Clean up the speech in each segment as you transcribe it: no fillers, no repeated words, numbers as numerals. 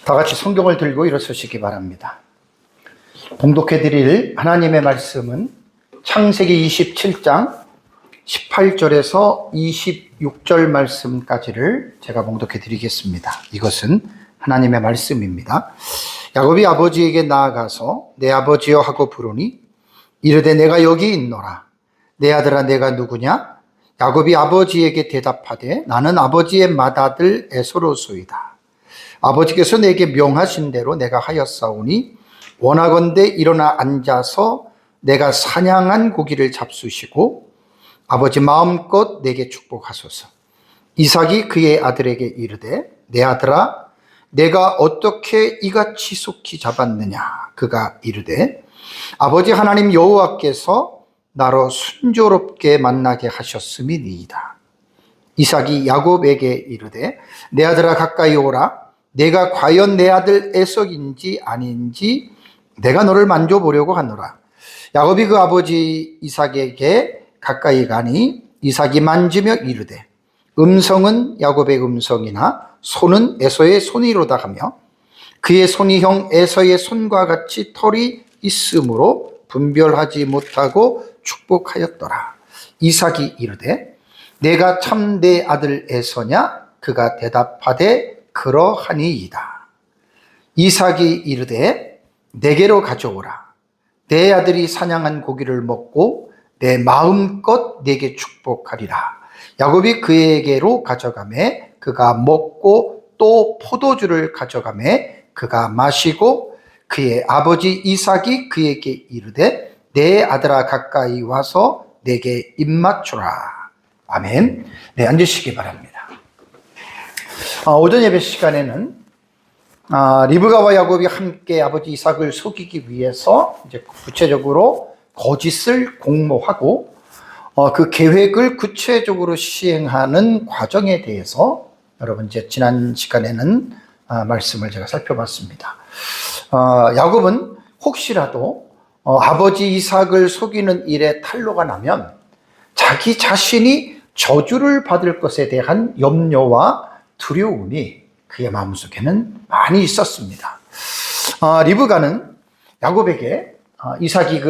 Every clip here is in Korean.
다 같이 성경을 들고 일어서시기 바랍니다. 봉독해 드릴 하나님의 말씀은 창세기 27장 18절에서 26절 말씀까지를 제가 봉독해 드리겠습니다. 이것은 하나님의 말씀입니다. 야곱이 아버지에게 나아가서 내 아버지여 하고 부르니 이르되 내가 여기 있노라. 내 아들아 내가 누구냐? 야곱이 아버지에게 대답하되 나는 아버지의 맏아들 에서로소이다. 아버지께서 내게 명하신 대로 내가 하였사오니 원하건대 일어나 앉아서 내가 사냥한 고기를 잡수시고 아버지 마음껏 내게 축복하소서. 이삭이 그의 아들에게 이르되 내 아들아 내가 어떻게 이같이 속히 잡았느냐? 그가 이르되 아버지 하나님 여호와께서 나로 순조롭게 만나게 하셨음이니이다. 이삭이 야곱에게 이르되 내 아들아 가까이 오라. 내가 과연 내 아들 에석인지 아닌지 내가 너를 만져보려고 하노라. 야곱이 그 아버지 이삭에게 가까이 가니 이삭이 만지며 이르되 음성은 야곱의 음성이나 손은 에서의 손이로다 하며 그의 손이 형 에서의 손과 같이 털이 있으므로 분별하지 못하고 축복하였더라. 이삭이 이르되 내가 참 내 아들 에서냐? 그가 대답하되 그러하니이다. 이삭이 이르되 내게로 가져오라. 내 아들이 사냥한 고기를 먹고 내 마음껏 내게 축복하리라. 야곱이 그에게로 가져가매 그가 먹고 또 포도주를 가져가매 그가 마시고 그의 아버지 이삭이 그에게 이르되 내 아들아 가까이 와서 내게 입맞추라. 아멘. 네, 앉으시기 바랍니다. 오전 예배 시간에는 리브가와 야곱이 함께 아버지 이삭을 속이기 위해서 이제 구체적으로 거짓을 공모하고 그 계획을 구체적으로 시행하는 과정에 대해서 여러분 이제 지난 시간에는 말씀을 제가 살펴봤습니다. 야곱은 혹시라도 아버지 이삭을 속이는 일에 탄로가 나면 자기 자신이 저주를 받을 것에 대한 염려와 두려움이 그의 마음속에는 많이 있었습니다. 리브가는 야곱에게 이삭이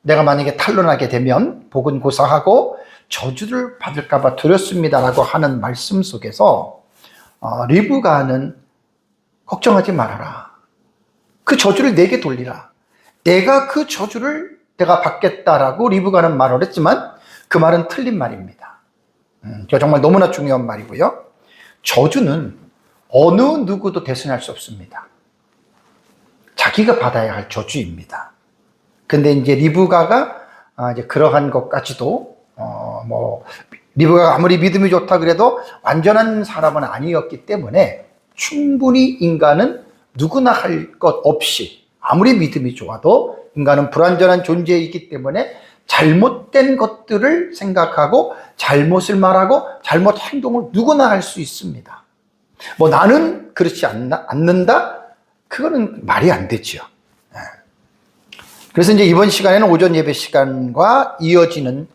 내가 만약에 탄로나게 되면 복은 고사하고 저주를 받을까 봐 두렵습니다라고 하는 말씀 속에서 리브가는 걱정하지 말아라. 그 저주를 내게 돌리라. 내가 그 저주를 내가 받겠다라고 리브가는 말을 했지만 그 말은 틀린 말입니다. 정말 너무나 중요한 말이고요. 저주는 어느 누구도 대신할 수 없습니다. 자기가 받아야 할 저주입니다. 근데 이제 리브가가 이제 그러한 것까지도 리브가가 아무리 믿음이 좋다 그래도 완전한 사람은 아니었기 때문에 충분히 인간은 누구나 할 것 없이 아무리 믿음이 좋아도 인간은 불완전한 존재이기 때문에 잘못된 것들을 생각하고 잘못을 말하고 잘못 행동을 누구나 할 수 있습니다. 나는 그렇지 않는다? 그거는 말이 안 되죠. 그래서 이제 이번 시간에는 오전 예배 시간과 이어지는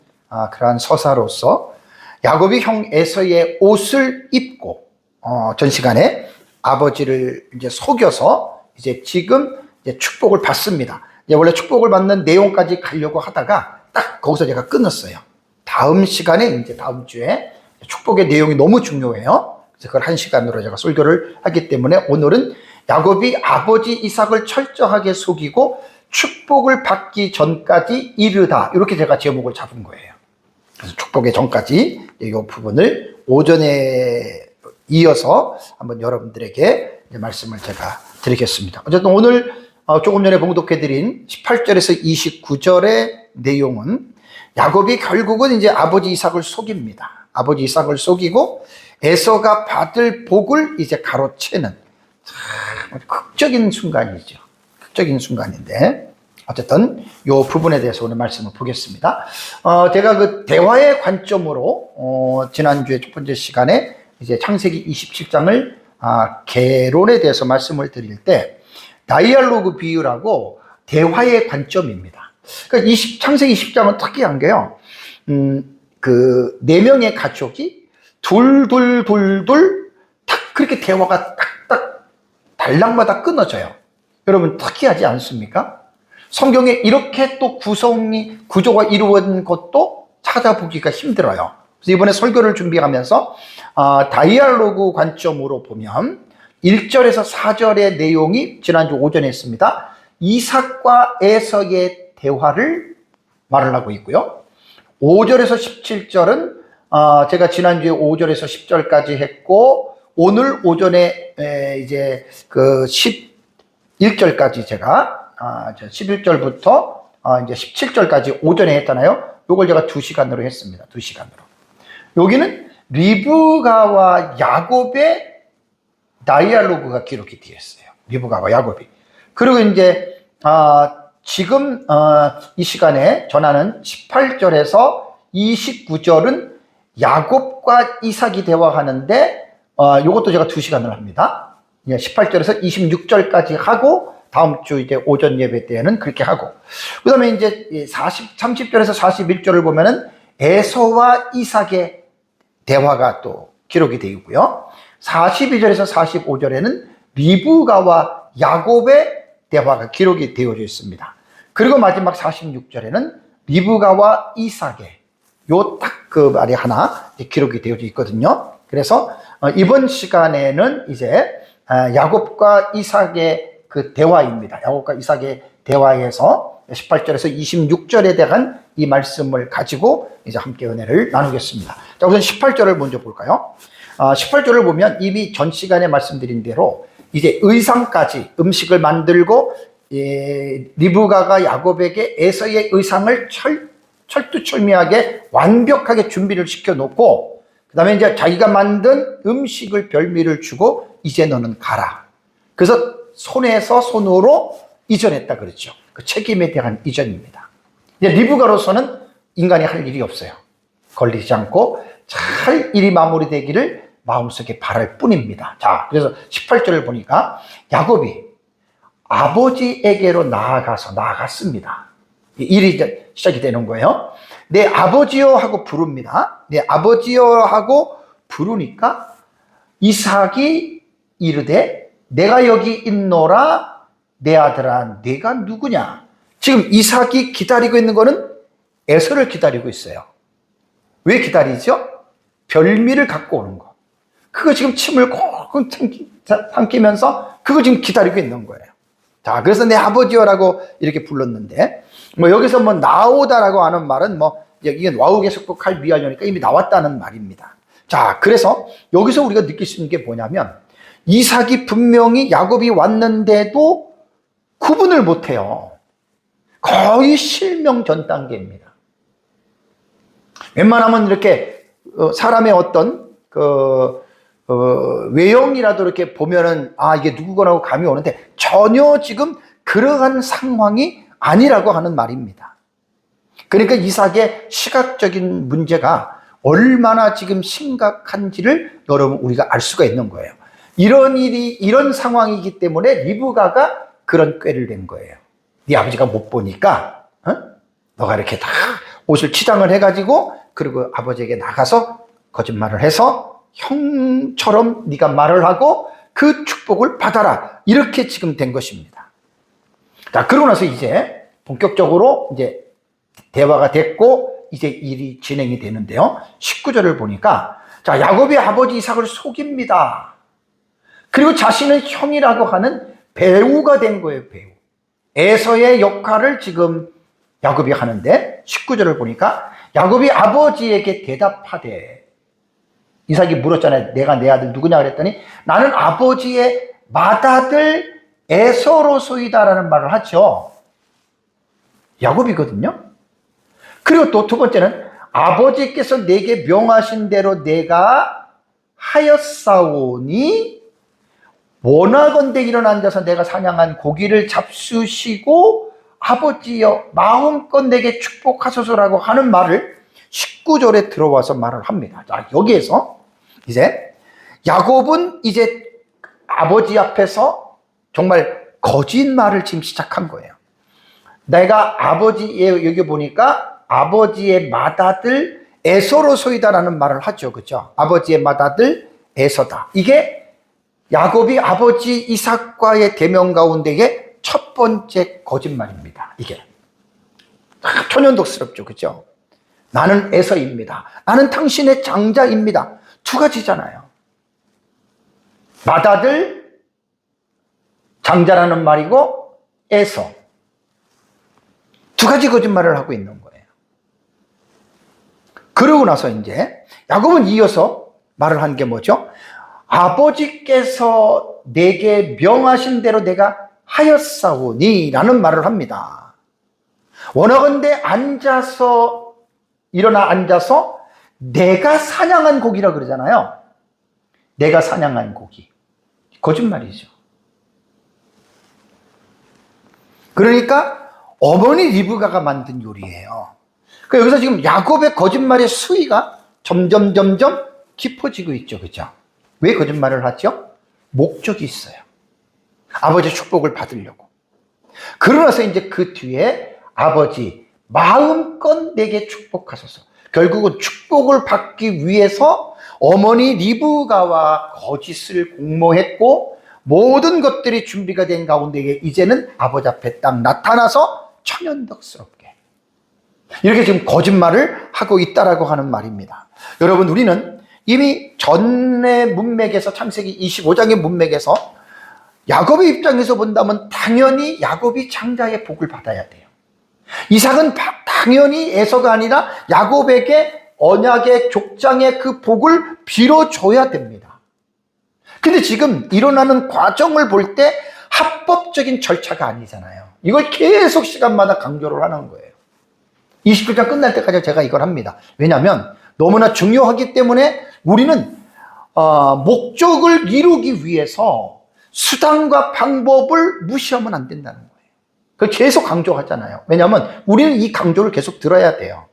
그러한 서사로서 야곱이 형 에서의 옷을 입고 전 시간에 아버지를 이제 속여서 이제 지금 이제 축복을 받습니다. 이제 원래 축복을 받는 내용까지 가려고 하다가 딱 거기서 제가 끊었어요. 다음 시간에 이제 다음 주에 축복의 내용이 너무 중요해요. 그래서 그걸 한 시간으로 제가 설교를 하기 때문에 오늘은 야곱이 아버지 이삭을 철저하게 속이고 축복을 받기 전까지 이르다. 이렇게 제가 제목을 잡은 거예요. 그래서 축복의 전까지 이 부분을 오전에 이어서 한번 여러분들에게 말씀을 제가 드리겠습니다. 어쨌든 오늘 조금 전에 봉독해드린 18절에서 29절의 내용은 야곱이 결국은 이제 아버지 이삭을 속입니다. 아버지 이삭을 속이고 에서가 받을 복을 이제 가로채는 참 극적인 순간이죠. 극적인 순간인데 어쨌든 이 부분에 대해서 오늘 말씀을 보겠습니다. 제가 그 대화의 관점으로 지난주에 첫 번째 시간에 이제 창세기 27장을 개론에 대해서 말씀을 드릴 때 다이알로그 비유라고 대화의 관점입니다. 그러니까 창세기 20장은 특이한 게요. 그 네 명의 가족이 둘 딱 그렇게 대화가 딱딱 단락마다 끊어져요. 여러분 특이하지 않습니까? 성경에 이렇게 또 구조가 이루어진 것도 찾아보기가 힘들어요. 그래서 이번에 설교를 준비하면서 다이알로그 관점으로 보면 1절에서 4절의 내용이 지난주 오전에 했습니다. 이삭과 에서의 대화를 말을 하고 있고요. 5절에서 17절은 제가 지난주에 5절에서 10절까지 했고, 오늘 오전에 이제 그 11절까지 제가 11절부터 이제 17절까지 오전에 했잖아요. 요걸 제가 2시간으로 했습니다. 2시간으로. 여기는 리브가와 야곱의 다이알로그가 기록이 되어 있어요. 리브가와 야곱이. 그리고 이제 지금 이 시간에 전하는 18절에서 29절은 야곱과 이삭이 대화하는데 요것도 제가 2시간을 합니다. 18절에서 26절까지 하고 다음 주 이제 오전 예배 때는 그렇게 하고, 그 다음에 이제 30절에서 41절을 보면은 에서와 이삭의 대화가 또 기록이 되어 있고요. 42절에서 45절에는 리브가와 야곱의 대화가 기록이 되어져 있습니다. 그리고 마지막 46절에는 리브가와 이삭의 요 딱 그 말이 하나 기록이 되어져 있거든요. 그래서 이번 시간에는 이제 야곱과 이삭의 그 대화입니다. 야곱과 이삭의 대화에서 18절에서 26절에 대한 이 말씀을 가지고 이제 함께 은혜를 나누겠습니다. 자, 우선 18절을 먼저 볼까요? 18절을 보면 이미 전 시간에 말씀드린 대로 이제 의상까지 음식을 만들고 리브가가 야곱에게 에서의 의상을 철두철미하게 완벽하게 준비를 시켜놓고, 그 다음에 이제 자기가 만든 음식을 별미를 주고 이제 너는 가라. 그래서 손에서 손으로 이전했다 그랬죠. 그 책임에 대한 이전입니다. 이제 리브가로서는 인간이 할 일이 없어요. 걸리지 않고 잘 일이 마무리되기를 마음속에 바랄 뿐입니다. 자, 그래서 18절을 보니까 야곱이 아버지에게로 나아갔습니다. 일이 이제 시작이 되는 거예요. 내 아버지여 하고 부릅니다. 내 아버지여 하고 부르니까 이삭이 이르되 내가 여기 있노라 내 아들아 네가 누구냐. 지금 이삭이 기다리고 있는 거는 에서를 기다리고 있어요. 왜 기다리죠? 별미를 갖고 오는 거. 그거 지금 침을 콩콩 삼키면서 그거 지금 기다리고 있는 거예요. 자, 그래서 내 아버지여라고 이렇게 불렀는데, 뭐 여기서 뭐 나오다라고 하는 말은 뭐 이게 와우게 속독할 미하려니까 이미 나왔다는 말입니다. 자, 그래서 여기서 우리가 느낄 수 있는 게 뭐냐면 이삭이 분명히 야곱이 왔는데도 구분을 못해요. 거의 실명 전 단계입니다. 웬만하면 이렇게 사람의 어떤 외형이라도 이렇게 보면은 이게 누구거라고 감이 오는데 전혀 지금 그러한 상황이 아니라고 하는 말입니다. 그러니까 이삭의 시각적인 문제가 얼마나 지금 심각한지를 여러분 우리가 알 수가 있는 거예요. 이런 상황이기 때문에 리브가가 그런 꾀를 낸 거예요. 네 아버지가 못 보니까 너가 이렇게 다 옷을 치장을 해가지고 그리고 아버지에게 나가서 거짓말을 해서 형처럼 네가 말을 하고 그 축복을 받아라. 이렇게 지금 된 것입니다. 자, 그러고 나서 이제 본격적으로 이제 대화가 됐고 이제 일이 진행이 되는데요. 19절을 보니까 자, 야곱이 아버지 이삭을 속입니다. 그리고 자신은 형이라고 하는 배우가 된 거예요. 배우. 에서의 역할을 지금 야곱이 하는데 19절을 보니까 야곱이 아버지에게 대답하되, 이삭이 물었잖아요. 내가 내 아들 누구냐 그랬더니 나는 아버지의 맏아들 에서로소이다라는 말을 하죠. 야곱이거든요. 그리고 또 두 번째는 아버지께서 내게 명하신 대로 내가 하였사오니 원하건대 일어나 앉아서 내가 사냥한 고기를 잡수시고 아버지여 마음껏 내게 축복하소서라고 하는 말을 19절에 들어와서 말을 합니다. 자, 여기에서 이제 야곱은 이제 아버지 앞에서 정말 거짓말을 지금 시작한 거예요. 내가 여기 보니까 아버지의 맏아들 에서로소이다라는 말을 하죠. 그죠? 아버지의 맏아들 에서다. 이게 야곱이 아버지 이삭과의 대면 가운데의 첫 번째 거짓말입니다. 이게 천연덕스럽죠, 그죠? 나는 에서입니다. 나는 당신의 장자입니다. 두 가지잖아요. 맏아들 장자라는 말이고 에서, 두 가지 거짓말을 하고 있는 거예요. 그러고 나서 이제 야곱은 이어서 말을 한 게 뭐죠? 아버지께서 내게 명하신 대로 내가 하였사오니 라는 말을 합니다. 원하건대 일어나 앉아서 내가 사냥한 고기라 그러잖아요. 내가 사냥한 고기. 거짓말이죠. 그러니까 어머니 리브가가 만든 요리예요. 그러니까 여기서 지금 야곱의 거짓말의 수위가 점점 깊어지고 있죠. 그죠? 왜 거짓말을 하죠? 목적이 있어요. 아버지의 축복을 받으려고. 그러나서 이제 그 뒤에 아버지 마음껏 내게 축복하소서. 결국은 축복을 받기 위해서 어머니 리브가와 거짓을 공모했고 모든 것들이 준비가 된 가운데 이제는 아버지 앞에 딱 나타나서 천연덕스럽게 이렇게 지금 거짓말을 하고 있다라고 하는 말입니다. 여러분, 우리는 이미 전의 문맥에서 창세기 25장의 문맥에서 야곱의 입장에서 본다면 당연히 야곱이 장자의 복을 받아야 돼요. 이삭은 당연히 에서가 아니라 야곱에게 언약의 족장의 그 복을 빌어줘야 됩니다. 근데 지금 일어나는 과정을 볼 때 합법적인 절차가 아니잖아요. 이걸 계속 시간마다 강조를 하는 거예요. 27장 끝날 때까지 제가 이걸 합니다. 왜냐하면 너무나 중요하기 때문에 우리는 목적을 이루기 위해서 수단과 방법을 무시하면 안 된다는 거예요. 그걸 계속 강조하잖아요. 왜냐하면 우리는 이 강조를 계속 들어야 돼요.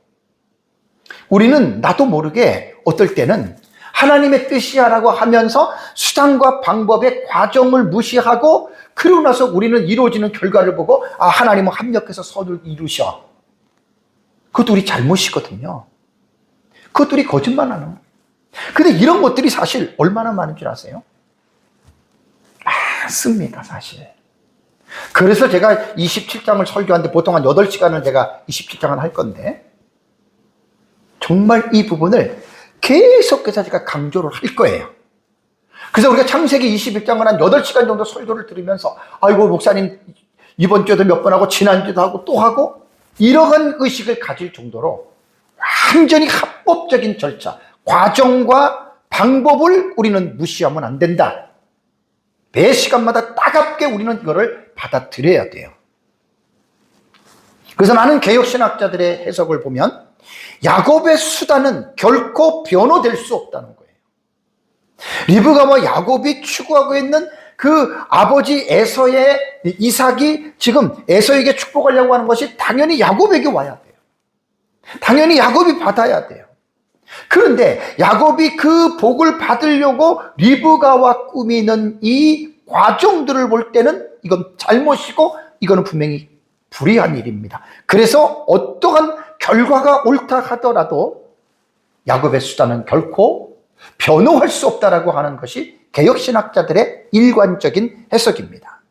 우리는 나도 모르게 어떨 때는 하나님의 뜻이야라고 하면서 수단과 방법의 과정을 무시하고 그러고 나서 우리는 이루어지는 결과를 보고 하나님은 합력해서 선을 이루셔. 그것도 우리 잘못이거든요. 그것도 우리 거짓말하는 거예요. 근데 이런 것들이 사실 얼마나 많은 줄 아세요? 많습니다, 사실. 그래서 제가 27장을 설교하는데 보통 한 8시간을 제가 27장을 할 건데 정말 이 부분을 계속해서 제가 강조를 할 거예요. 그래서 우리가 창세기 21장을 한 8시간 정도 설교를 들으면서 아이고 목사님 이번 주에도 몇 번 하고 지난주도 하고 또 하고 이러한 의식을 가질 정도로 완전히 합법적인 절차, 과정과 방법을 우리는 무시하면 안 된다. 매 시간마다 따갑게 우리는 이거를 받아들여야 돼요. 그래서 많은 개혁신학자들의 해석을 보면 야곱의 수단은 결코 변호될 수 없다는 거예요. 리브가와 야곱이 추구하고 있는 그 아버지 에서의 이삭이 지금 에서에게 축복하려고 하는 것이 당연히 야곱에게 와야 돼요. 당연히 야곱이 받아야 돼요. 그런데 야곱이 그 복을 받으려고 리브가와 꾸미는 이 과정들을 볼 때는 이건 잘못이고 이거는 분명히 불의한 일입니다. 그래서 어떠한 결과가 옳다 하더라도 야곱의 수단은 결코 변호할 수 없다라고 하는 것이 개혁신학자들의 일관적인 해석입니다.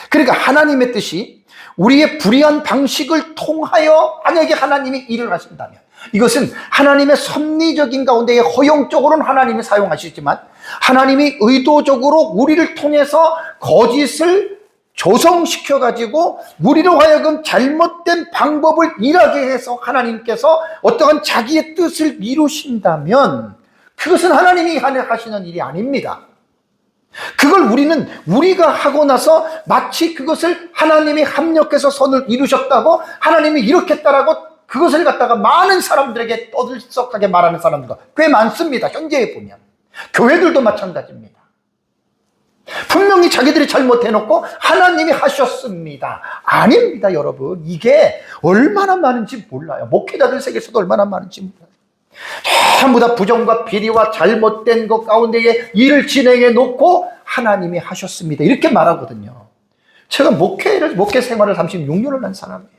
그러니까 하나님의 뜻이 우리의 불의한 방식을 통하여 만약에 하나님이 일을 하신다면 이것은 하나님의 섭리적인 가운데 허용적으로는 하나님이 사용하시지만 하나님이 의도적으로 우리를 통해서 거짓을 조성시켜가지고 우리로 하여금 잘못된 방법을 일하게 해서 하나님께서 어떠한 자기의 뜻을 이루신다면 그것은 하나님이 하시는 일이 아닙니다. 그걸 우리가 하고 나서 마치 그것을 하나님이 합력해서 선을 이루셨다고 하나님이 이렇게 했다라고 그것을 갖다가 많은 사람들에게 떠들썩하게 말하는 사람들도 꽤 많습니다. 현재에 보면 교회들도 마찬가지입니다. 분명히 자기들이 잘못해놓고 하나님이 하셨습니다. 아닙니다, 여러분. 이게 얼마나 많은지 몰라요. 목회자들 세계에서도 얼마나 많은지 몰라요. 전부 다 부정과 비리와 잘못된 것 가운데에 일을 진행해 놓고 하나님이 하셨습니다. 이렇게 말하거든요. 제가 목회 생활을 36년을 한 사람이에요.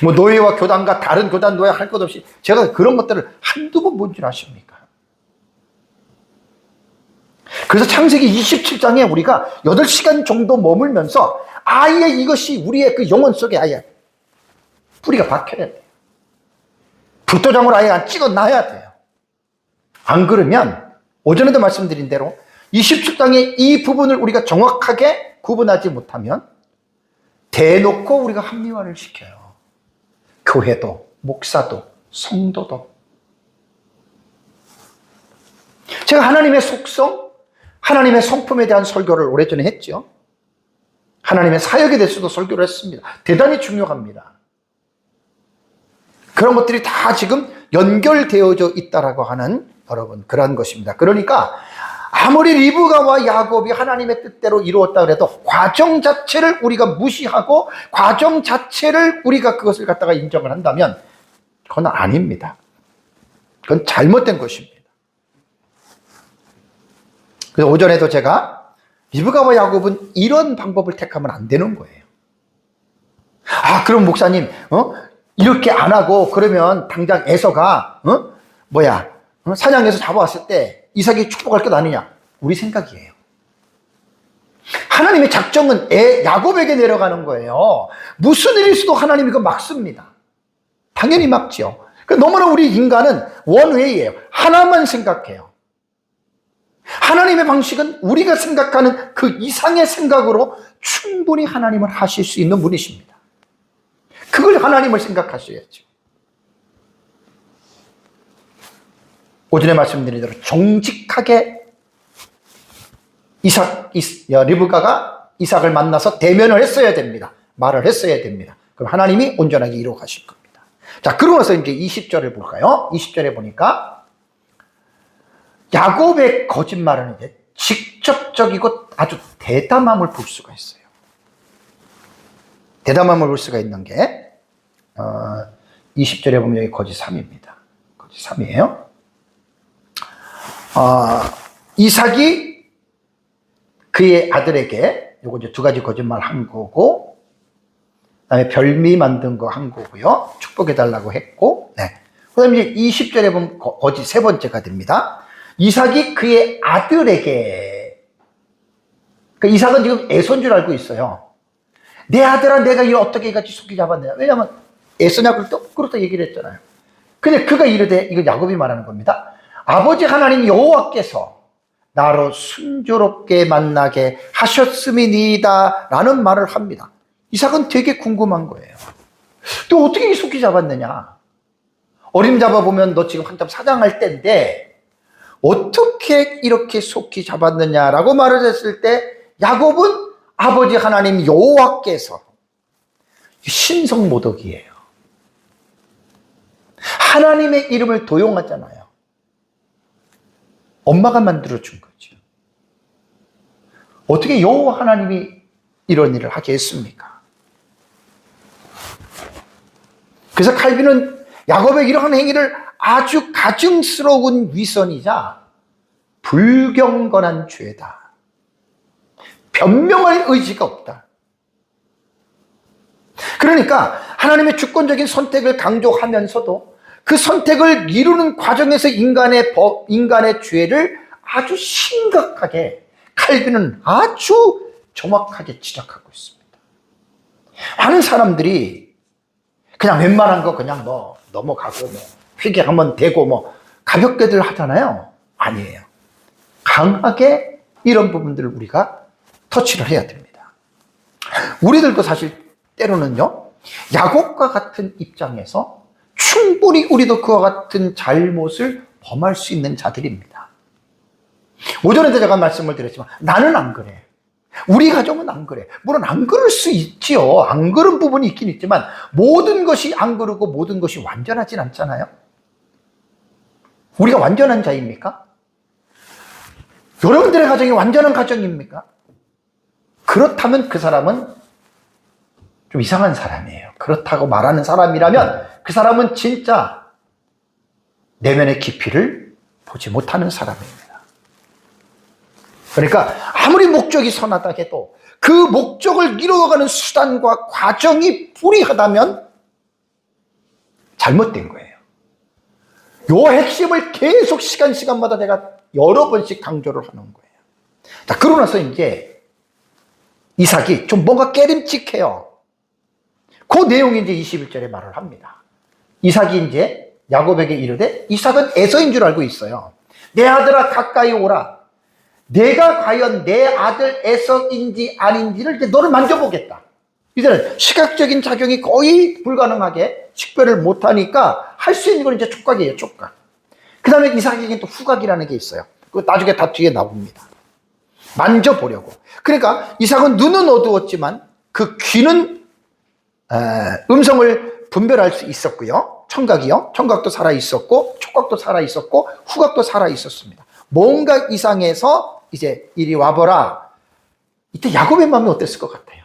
뭐 노예와 교단과 다른 교단 노예 할 것 없이 제가 그런 것들을 한두 번 본 줄 아십니까? 그래서 창세기 27장에 우리가 8시간 정도 머물면서 아예 이것이 우리의 그 영혼 속에 아예 뿌리가 박혀야 돼요. 불도장으로 아예 찍어놔야 돼요. 안 그러면 오전에도 말씀드린 대로 27장의 이 부분을 우리가 정확하게 구분하지 못하면 대놓고 우리가 합리화를 시켜요. 교회도, 목사도, 성도도. 제가 하나님의 속성, 하나님의 성품에 대한 설교를 오래전에 했죠. 하나님의 사역에 대해서도 설교를 했습니다. 대단히 중요합니다. 그런 것들이 다 지금 연결되어져 있다라고 하는 여러분 그런 것입니다. 그러니까 아무리 리브가와 야곱이 하나님의 뜻대로 이루었다 그래도 과정 자체를 우리가 무시하고 과정 자체를 우리가 그것을 갖다가 인정을 한다면 그건 아닙니다. 그건 잘못된 것입니다. 그래서 오전에도 제가 리브가와 야곱은 이런 방법을 택하면 안 되는 거예요. 아, 그럼 목사님, 이렇게 안 하고 그러면 당장 에서가 사냥해서 잡아왔을 때 이삭이 축복할 것 아니냐? 우리 생각이에요. 하나님의 작정은 야곱에게 내려가는 거예요. 무슨 일이 있어도 하나님이 그거 막습니다. 당연히 막지요. 너무나 우리 인간은 원웨이예요. 하나만 생각해요. 하나님의 방식은 우리가 생각하는 그 이상의 생각으로 충분히 하나님을 하실 수 있는 분이십니다. 그걸 하나님을 생각하셔야죠. 오전에 말씀드린 대로 정직하게 리브가가 이삭을 만나서 대면을 했어야 됩니다. 말을 했어야 됩니다. 그럼 하나님이 온전하게 이루어 가실 겁니다. 자, 그러고 나서 이제 20절을 볼까요? 20절에 보니까 야곱의 거짓말은 이제 직접적이고 아주 대담함을 볼 수가 있어요. 대담함을 볼 수가 있는 게 20절에 보면 여기 거짓 3입니다. 거짓 3이에요. 이삭이 그의 아들에게 요거 이제 2가지 거짓말 한 거고, 그다음에 별미 만든 거 한 거고요. 축복해 달라고 했고, 네. 그다음에 이제 20절에 보면 거짓 3번째가 됩니다. 이삭이 그의 아들에게, 그러니까 이삭은 지금 에서인 줄 알고 있어요. 내 아들아, 내가 이 어떻게 같이 속이 잡았느냐. 왜냐하면 에서냐고 그렇다 얘기를 했잖아요. 근데 그가 이르되, 이거 야곱이 말하는 겁니다. 아버지 하나님 여호와께서 나로 순조롭게 만나게 하셨음이니이다 라는 말을 합니다. 이삭은 되게 궁금한 거예요. 또 어떻게 이 속이 잡았느냐. 어림 잡아보면 너 지금 한참 사장할 때인데 어떻게 이렇게 속히 잡았느냐라고 말을 했을 때 야곱은 아버지 하나님 여호와께서, 신성모독이에요. 하나님의 이름을 도용하잖아요. 엄마가 만들어준 거죠. 어떻게 여호와 하나님이 이런 일을 하게 했습니까? 그래서 칼빈은 야곱의 이러한 행위를 아주 가증스러운 위선이자 불경건한 죄다. 변명할 의지가 없다. 그러니까 하나님의 주권적인 선택을 강조하면서도 그 선택을 이루는 과정에서 인간의 죄를 아주 심각하게 칼빈은 아주 정확하게 지적하고 있습니다. 많은 사람들이 그냥 웬만한 거 그냥 넘어가고 회개하면 되고 가볍게들 하잖아요. 아니에요. 강하게 이런 부분들을 우리가 터치를 해야 됩니다. 우리들도 사실 때로는요, 야곱과 같은 입장에서 충분히 우리도 그와 같은 잘못을 범할 수 있는 자들입니다. 오전에도 제가 말씀을 드렸지만 나는 안 그래. 우리 가정은 안 그래. 물론 안 그럴 수 있지요. 안 그런 부분이 있긴 있지만 모든 것이 안 그러고 모든 것이 완전하진 않잖아요. 우리가 완전한 자입니까? 여러분들의 가정이 완전한 가정입니까? 그렇다면 그 사람은 좀 이상한 사람이에요. 그렇다고 말하는 사람이라면 그 사람은 진짜 내면의 깊이를 보지 못하는 사람입니다. 그러니까 아무리 목적이 선하다 해도 그 목적을 이루어가는 수단과 과정이 불이하다면 잘못된 거예요. 요 핵심을 계속 시간마다 내가 여러 번씩 강조를 하는 거예요. 자, 그러고 나서 이제 이삭이 좀 뭔가 깨림칙해요. 그 내용이 이제 21절에 말을 합니다. 이삭이 이제 야곱에게 이르되, 이삭은 에서인 줄 알고 있어요. 내 아들아 가까이 오라. 내가 과연 내 아들 에서인지 아닌지를 이제 너를 만져보겠다. 이제는 시각적인 작용이 거의 불가능하게 식별을 못하니까 할 수 있는 건 이제 촉각이에요, 촉각. 그 다음에 이삭에게는 또 후각이라는 게 있어요. 그거 나중에 다 뒤에 나옵니다. 만져보려고. 그러니까 이삭은 눈은 어두웠지만 그 귀는 음성을 분별할 수 있었고요. 청각이요. 청각도 살아있었고 촉각도 살아있었고 후각도 살아있었습니다. 뭔가 이상해서 이제 이리 와보라. 이때 야곱의 마음이 어땠을 것 같아요?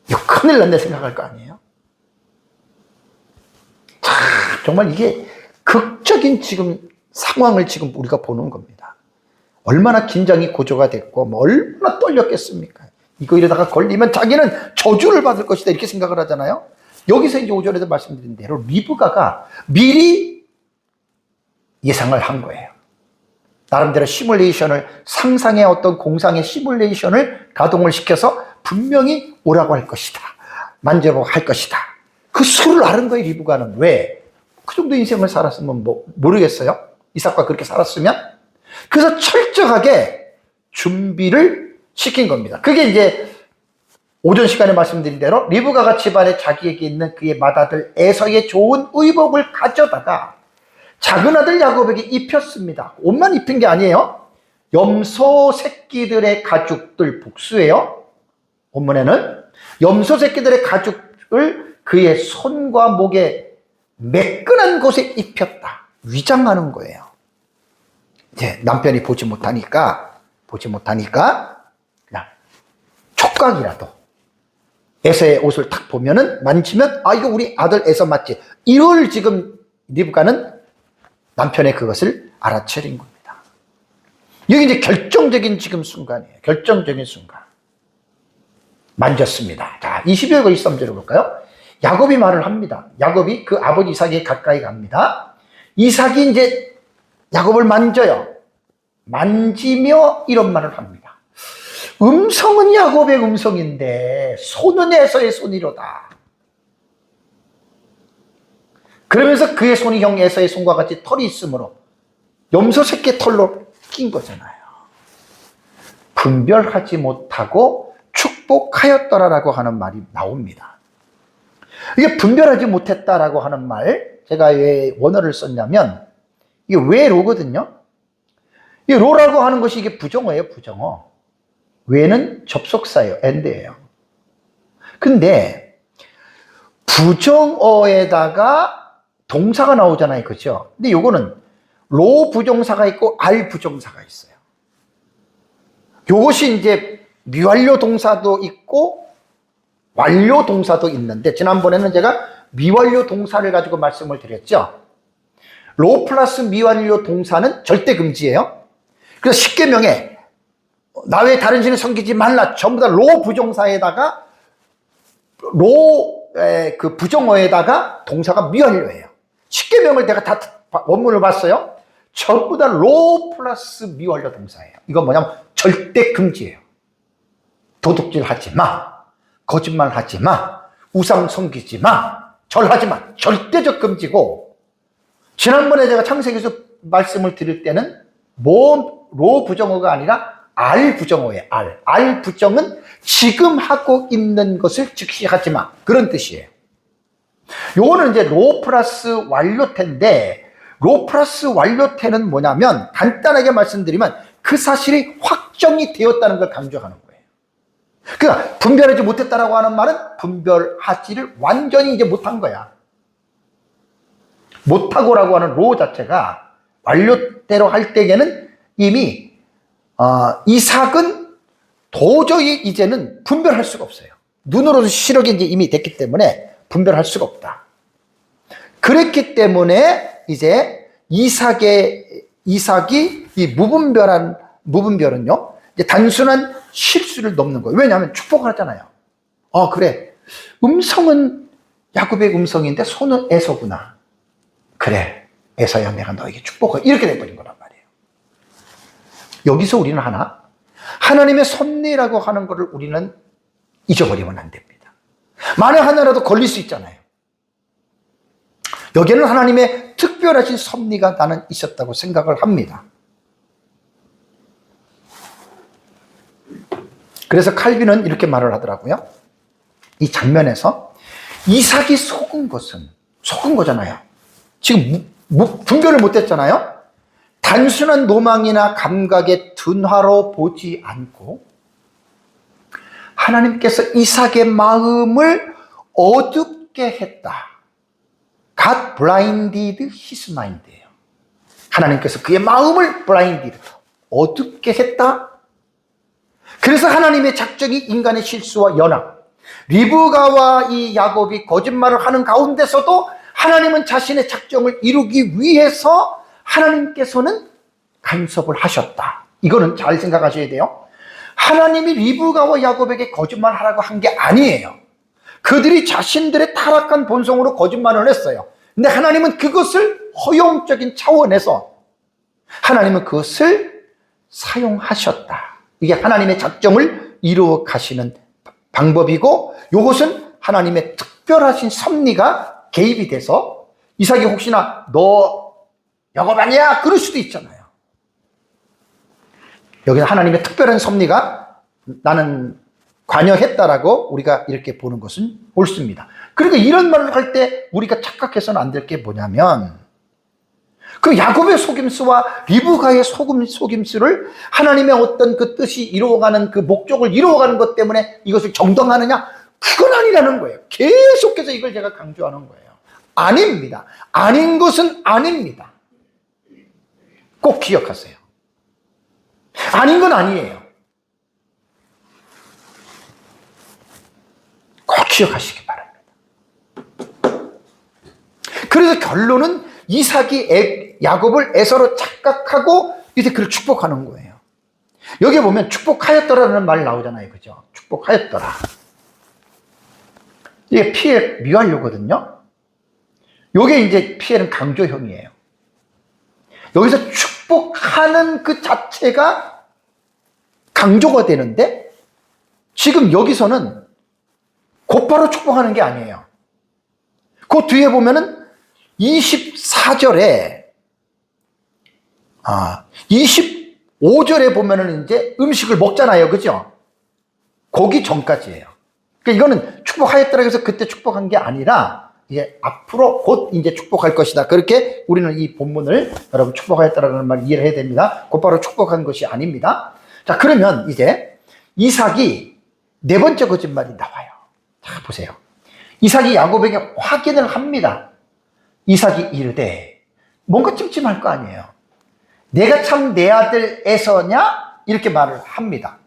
이거 큰일 났네 생각할 거 아니에요? 자, 정말 이게 극적인 지금 상황을 지금 우리가 보는 겁니다. 얼마나 긴장이 고조가 됐고 뭐 얼마나 떨렸겠습니까? 이거 이러다가 걸리면 자기는 저주를 받을 것이다 이렇게 생각을 하잖아요. 여기서 이제 5절에도 말씀드린 대로 리브가가 미리 예상을 한 거예요. 나름대로 시뮬레이션을, 상상의 어떤 공상의 시뮬레이션을 가동을 시켜서 분명히 오라고 할 것이다. 만져보고 할 것이다. 그 수를 아는 거예요, 리브가는. 왜? 그 정도 인생을 살았으면 뭐 모르겠어요? 이삭과 그렇게 살았으면? 그래서 철저하게 준비를 시킨 겁니다. 그게 이제 오전 시간에 말씀드린 대로 리브가가 집안에 자기에게 있는 그의 맏아들 에서의 좋은 의복을 가져다가 작은 아들 야곱에게 입혔습니다. 옷만 입힌 게 아니에요. 염소 새끼들의 가죽들 복수예요. 본문에는 염소 새끼들의 가죽을 그의 손과 목에 매끈한 곳에 입혔다. 위장하는 거예요. 이제 남편이 보지 못하니까 그냥 촉각이라도 에서의 옷을 탁 보면은 만지면 아 이거 우리 아들 에서 맞지? 이걸 지금 리브가는 남편의 그것을 알아차린 겁니다. 여기 이제 결정적인 지금 순간이에요. 결정적인 순간. 만졌습니다. 자, 22절 23절을 볼까요? 야곱이 말을 합니다. 야곱이 그 아버지 이삭에 가까이 갑니다. 이삭이 이제 야곱을 만져요. 만지며 이런 말을 합니다. 음성은 야곱의 음성인데 손은 에서의 손이로다. 그러면서 그의 손이 형 에서의 손과 같이 털이 있으므로 염소 새끼 털로 낀 거잖아요. 분별하지 못하고 축복하였더라라고 하는 말이 나옵니다. 이게 분별하지 못했다라고 하는 말, 제가 왜 원어를 썼냐면 이게 왜 로거든요. 이 로라고 하는 것이 이게 부정어예요, 부정어. 왜는 접속사예요, and예요. 근데 부정어에다가 동사가 나오잖아요, 그죠? 근데 요거는 로 부정사가 있고 알 부정사가 있어요. 요것이 이제 미완료 동사도 있고 완료 동사도 있는데 지난번에는 제가 미완료 동사를 가지고 말씀을 드렸죠. 로 플러스 미완료 동사는 절대 금지예요. 그래서 십계명에 나 외에 다른 신을 섬기지 말라 전부 다 로 부정사에다가 그 부정어에다가 동사가 미완료예요. 십계명을 내가 다 원문을 봤어요. 전부 다 로 플러스 미완료 동사예요. 이건 뭐냐면 절대 금지예요. 도둑질 하지 마, 거짓말 하지 마, 우상 섬기지 마, 절하지 마. 절대적 금지고, 지난번에 제가 창세기에서 말씀을 드릴 때는 로 부정어가 아니라 알 부정어예요. 알 부정은 지금 하고 있는 것을 즉시 하지 마. 그런 뜻이에요. 요거는 이제 로 플러스 완료태인데, 로 플러스 완료태는 뭐냐면 간단하게 말씀드리면 그 사실이 확정이 되었다는 걸 강조하는 거예요. 그러니까 분별하지 못했다라고 하는 말은 분별하지를 완전히 이제 못한 거야. 못하고라고 하는 로 자체가 완료대로 할 때에는 이미 이삭은 도저히 이제는 분별할 수가 없어요. 눈으로도 시력이 이제 이미 됐기 때문에 분별할 수가 없다. 그랬기 때문에 이제 이삭이 이 무분별은요, 이제 단순한 실수를 넘는 거예요. 왜냐하면 축복을 하잖아요. 그래. 음성은 야곱의 음성인데 손은 에서구나. 그래. 에서야 내가 너에게 축복을. 이렇게 돼버린 거란 말이에요. 여기서 우리는 하나님의 섭리라고 하는 것을 우리는 잊어버리면 안 됩니다. 만약 하나라도 걸릴 수 있잖아요. 여기에는 하나님의 특별하신 섭리가 나는 있었다고 생각을 합니다. 그래서 칼빈은 이렇게 말을 하더라고요. 이 장면에서 이삭이 속은 거잖아요. 지금 분별을 못했잖아요. 단순한 노망이나 감각의 둔화로 보지 않고 하나님께서 이삭의 마음을 어둡게 했다. God blinded his mind예요. 하나님께서 그의 마음을 blinded, 어둡게 했다. 그래서 하나님의 작정이 인간의 실수와 연합, 리브가와 이 야곱이 거짓말을 하는 가운데서도 하나님은 자신의 작정을 이루기 위해서 하나님께서는 간섭을 하셨다. 이거는 잘 생각하셔야 돼요. 하나님이 리브가와 야곱에게 거짓말하라고 한 게 아니에요. 그들이 자신들의 타락한 본성으로 거짓말을 했어요. 근데 하나님은 그것을 허용적인 차원에서 하나님은 그것을 사용하셨다. 이게 하나님의 작정을 이루어 가시는 방법이고, 이것은 하나님의 특별하신 섭리가 개입이 돼서 이삭이 혹시나 너 야곱 아니야? 그럴 수도 있잖아요. 여기는 하나님의 특별한 섭리가 나는 관여했다라고 우리가 이렇게 보는 것은 옳습니다. 그러니까 이런 말을 할 때 우리가 착각해서는 안 될 게 뭐냐면, 그 야곱의 속임수와 리브가의 속임수를 하나님의 어떤 그 뜻이 이루어가는 그 목적을 이루어가는 것 때문에 이것을 정당하느냐? 그건 아니라는 거예요. 계속해서 이걸 제가 강조하는 거예요. 아닙니다. 아닌 것은 아닙니다. 꼭 기억하세요. 아닌 건 아니에요. 꼭 기억하시기 바랍니다. 그래서 결론은 이삭이 야곱을 에서로 착각하고 이제 그를 축복하는 거예요. 여기 보면 축복하였더라는 말 나오잖아요. 그죠? 축복하였더라. 이게 피엘 미완료거든요. 이게 이제 피엘은 강조형이에요. 여기서 축복하는 그 자체가 강조가 되는데, 지금 여기서는 곧바로 축복하는 게 아니에요. 그 뒤에 보면은 24절에 25절에 보면은 이제 음식을 먹잖아요. 그죠? 고기 전까지예요. 그러니까 이거는 축복하였더라 해서 그때 축복한 게 아니라 이제 앞으로 곧 이제 축복할 것이다. 그렇게 우리는 이 본문을 여러분 축복하였다라는 말 이해를 해야 됩니다. 곧바로 축복한 것이 아닙니다. 자, 그러면 이제 이삭이 네 번째 거짓말이 나와요. 자, 보세요. 이삭이 야곱에게 확인을 합니다. 이삭이 이르되, 뭔가 찜찜할 거 아니에요. 내가 참 내 아들 에서냐? 이렇게 말을 합니다.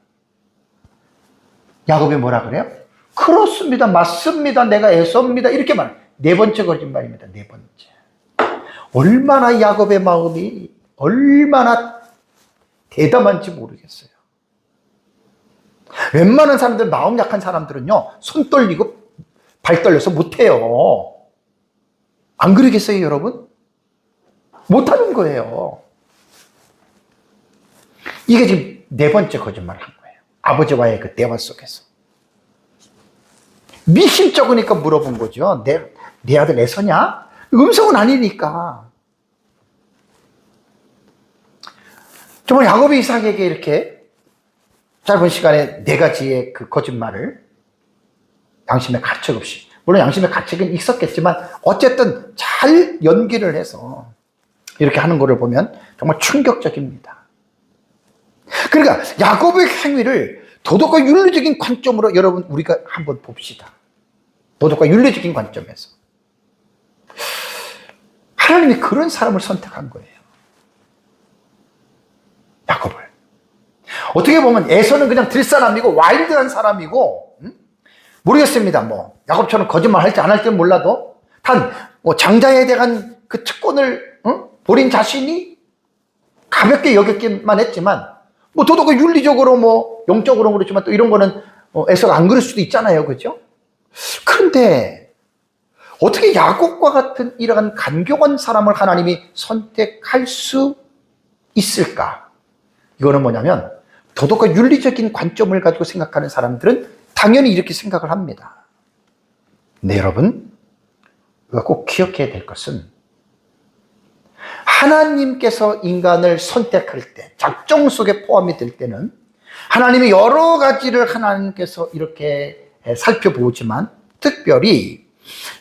야곱이 뭐라 그래요? 그렇습니다. 맞습니다. 내가 에서입니다. 이렇게 말. 네 번째 거짓말입니다. 네 번째. 얼마나 야곱의 마음이 얼마나 대담한지 모르겠어요. 웬만한 사람들, 마음 약한 사람들은요, 손 떨리고 발 떨려서 못해요. 안 그러겠어요, 여러분? 못하는 거예요. 이게 지금 네 번째 거짓말을 한 거예요. 아버지와의 그 대화 속에서. 미심쩍으니까 물어본 거죠. 내 아들 에서냐? 음성은 아니니까. 정말 야곱이 이삭에게 이렇게 짧은 시간에 네 가지의 그 거짓말을 양심의 가책 없이, 물론 양심의 가책은 있었겠지만 어쨌든 잘 연기를 해서 이렇게 하는 것을 보면 정말 충격적입니다. 그러니까 야곱의 행위를 도덕과 윤리적인 관점으로 여러분 우리가 한번 봅시다. 도덕과 윤리적인 관점에서 하나님이 그런 사람을 선택한 거예요. 야곱을. 어떻게 보면 에서는 그냥 들사람이고 와일드한 사람이고, 모르겠습니다. 뭐 야곱처럼 거짓말 할지 안 할지는 몰라도 단 뭐 장자에 대한 그 특권을 버린 자신이 가볍게 여겼기만 했지만, 뭐 도덕과 윤리적으로 뭐 영적으로 그렇지만 또 이런 거는 에서가 안 그럴 수도 있잖아요. 그죠? 그런데 어떻게 야곱과 같은 이러한 간교한 사람을 하나님이 선택할 수 있을까? 이거는 뭐냐면 도덕과 윤리적인 관점을 가지고 생각하는 사람들은 당연히 이렇게 생각을 합니다. 네, 여러분, 우리가 꼭 기억해야 될 것은 하나님께서 인간을 선택할 때, 작정 속에 포함이 될 때는 하나님이 여러 가지를 하나님께서 이렇게 살펴보지만 특별히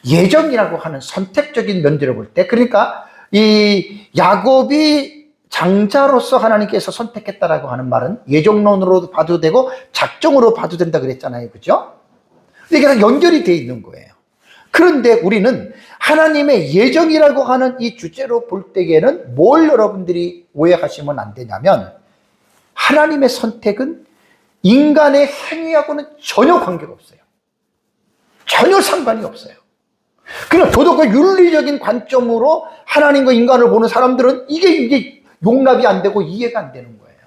예정이라고 하는 선택적인 면들을 볼 때, 그러니까 이 야곱이 장자로서 하나님께서 선택했다라고 하는 말은 예정론으로 봐도 되고 작정으로 봐도 된다 그랬잖아요. 그죠? 이게 다 연결이 돼 있는 거예요. 그런데 우리는 하나님의 예정이라고 하는 이 주제로 볼 때에는 뭘 여러분들이 오해하시면 안 되냐면 하나님의 선택은 인간의 행위하고는 전혀 관계가 없어요. 전혀 상관이 없어요. 그냥 도덕과 윤리적인 관점으로 하나님과 인간을 보는 사람들은 이게 용납이 안 되고 이해가 안 되는 거예요.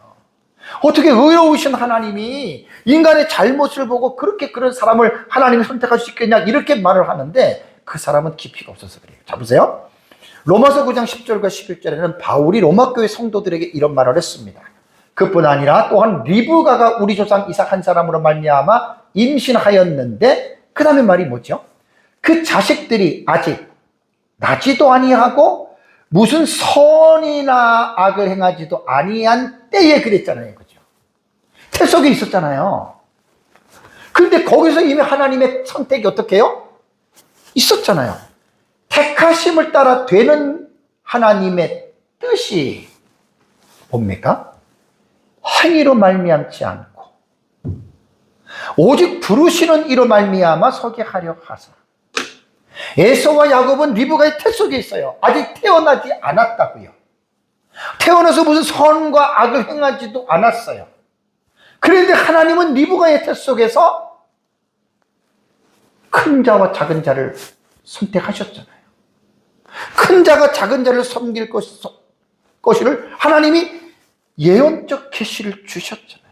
어떻게 의로우신 하나님이 인간의 잘못을 보고 그렇게 그런 사람을 하나님이 선택할 수 있겠냐 이렇게 말을 하는데 그 사람은 깊이가 없어서 그래요. 자, 보세요. 로마서 9장 10절과 11절에는 바울이 로마교회 성도들에게 이런 말을 했습니다. 그뿐 아니라 또한 리브가가 우리 조상 이삭 한 사람으로 말미암아 임신하였는데 그 다음에 말이 뭐죠? 그 자식들이 아직 나지도 아니하고 무슨 선이나 악을 행하지도 아니한 때에 그랬잖아요. 그죠? 태 속에 있었잖아요. 근데 거기서 이미 하나님의 선택이 어떻게 해요? 있었잖아요. 택하심을 따라 되는 하나님의 뜻이 뭡니까? 행위로 말미암지 않고 오직 부르시는 이로 말미암아 서게 하려 하사. 에서와 야곱은 리브가의 태 속에 있어요. 아직 태어나지 않았다고요. 태어나서 무슨 선과 악을 행하지도 않았어요. 그런데 하나님은 리브가의 태 속에서 큰 자와 작은 자를 선택하셨잖아요. 큰 자가 작은 자를 섬길 것을 하나님이 예언적 계시를 주셨잖아요.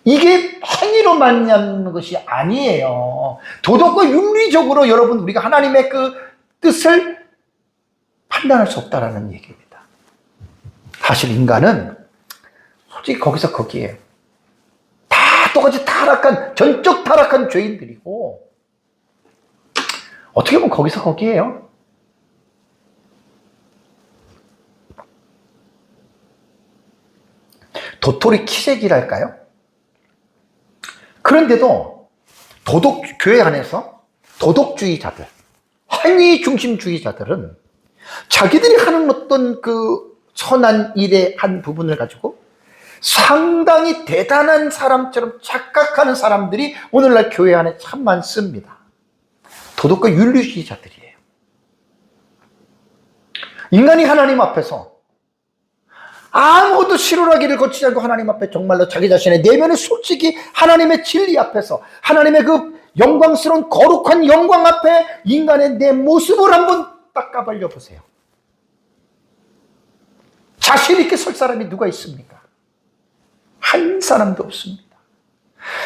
이게 행위로 말미암는 것이 아니에요. 도덕과 윤리적으로 여러분 우리가 하나님의 그 뜻을 판단할 수 없다라는 얘기입니다. 사실 인간은 솔직히 거기서 거기에요. 다 똑같이 타락한 전적 타락한 죄인들이고 어떻게 보면 거기서 거기에요. 도토리 키재기랄까요? 그런데도 교회 안에서 도덕주의자들, 행위 중심주의자들은 자기들이 하는 어떤 그 선한 일의 한 부분을 가지고 상당히 대단한 사람처럼 착각하는 사람들이 오늘날 교회 안에 참 많습니다. 도덕과 윤리주의자들이에요. 인간이 하나님 앞에서 아무도 실오라기를 거치지 않고 하나님 앞에 정말로 자기 자신의 내면을 솔직히 하나님의 진리 앞에서 하나님의 그 영광스러운 거룩한 영광 앞에 인간의 내 모습을 한번 딱 까발려 보세요. 자신 있게 설 사람이 누가 있습니까? 한 사람도 없습니다.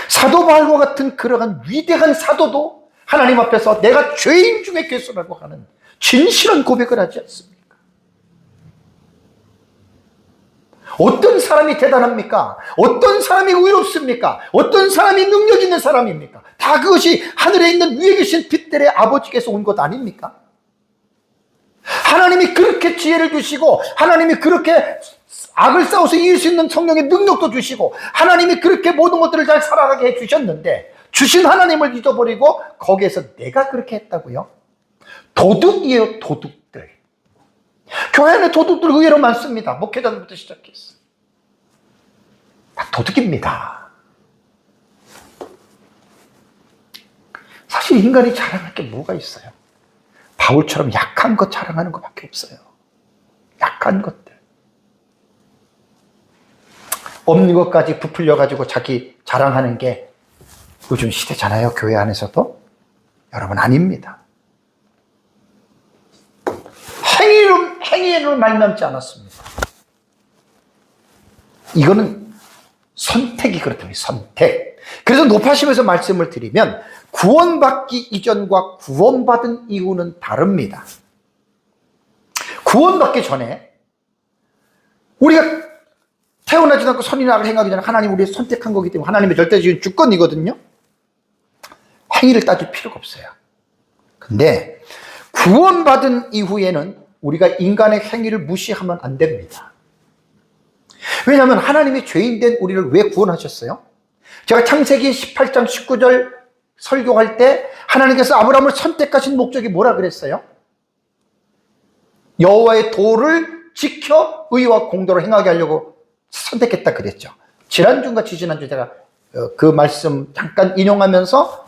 사도 바울과 같은 그러한 위대한 사도도 하나님 앞에서 내가 죄인 중에 괴수라고 하는 진실한 고백을 하지 않습니까? 어떤 사람이 대단합니까? 어떤 사람이 의롭습니까? 어떤 사람이 능력 있는 사람입니까? 다 그것이 하늘에 있는 위에 계신 빛들의 아버지께서 온 것 아닙니까? 하나님이 그렇게 지혜를 주시고 하나님이 그렇게 악을 싸워서 이길 수 있는 성령의 능력도 주시고 하나님이 그렇게 모든 것들을 잘 살아가게 해주셨는데 주신 하나님을 잊어버리고 거기에서 내가 그렇게 했다고요? 도둑이에요. 도둑들. 교회 안에 도둑들 의외로 많습니다. 목회자들부터 시작해서 다 도둑입니다. 사실 인간이 자랑할 게 뭐가 있어요? 바울처럼 약한 것 자랑하는 것밖에 없어요. 약한 것들. 없는 것까지 부풀려가지고 자기 자랑하는 게 요즘 시대잖아요. 교회 안에서도. 여러분 아닙니다. 행위로 말미암지 않았습니다. 이거는 선택이 그렇다면 선택. 그래서 높아심에서 말씀을 드리면 구원받기 이전과 구원받은 이후는 다릅니다. 구원받기 전에 우리가 태어나지도 않고 선인학을 행하기 전에 하나님 우리를 선택한 거기 때문에 하나님의 절대적인 주권이거든요. 행위를 따질 필요가 없어요. 근데 구원받은 이후에는 우리가 인간의 행위를 무시하면 안 됩니다. 왜냐하면 하나님이 죄인된 우리를 왜 구원하셨어요? 제가 창세기 18장 19절 설교할 때 하나님께서 아브라함을 선택하신 목적이 뭐라 그랬어요? 여호와의 도를 지켜 의와 공도를 행하게 하려고 선택했다 그랬죠. 지난주인가 지지난주 제가 그 말씀 잠깐 인용하면서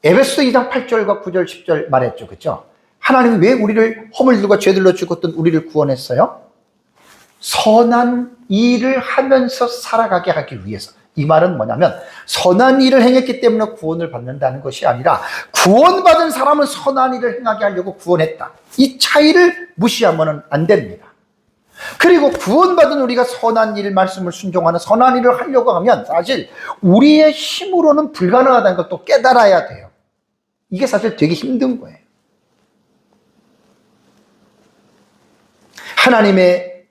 에베소 2장 8절과 9절 10절 말했죠. 그렇죠? 하나님이 왜 우리를 허물들과 죄들로 죽었던 우리를 구원했어요? 선한 일을 하면서 살아가게 하기 위해서. 이 말은 뭐냐면 선한 일을 행했기 때문에 구원을 받는다는 것이 아니라 구원받은 사람은 선한 일을 행하게 하려고 구원했다. 이 차이를 무시하면 안 됩니다. 그리고 구원받은 우리가 선한 일 말씀을 순종하는 선한 일을 하려고 하면 사실 우리의 힘으로는 불가능하다는 걸 또 깨달아야 돼요. 이게 사실 되게 힘든 거예요. 하나님의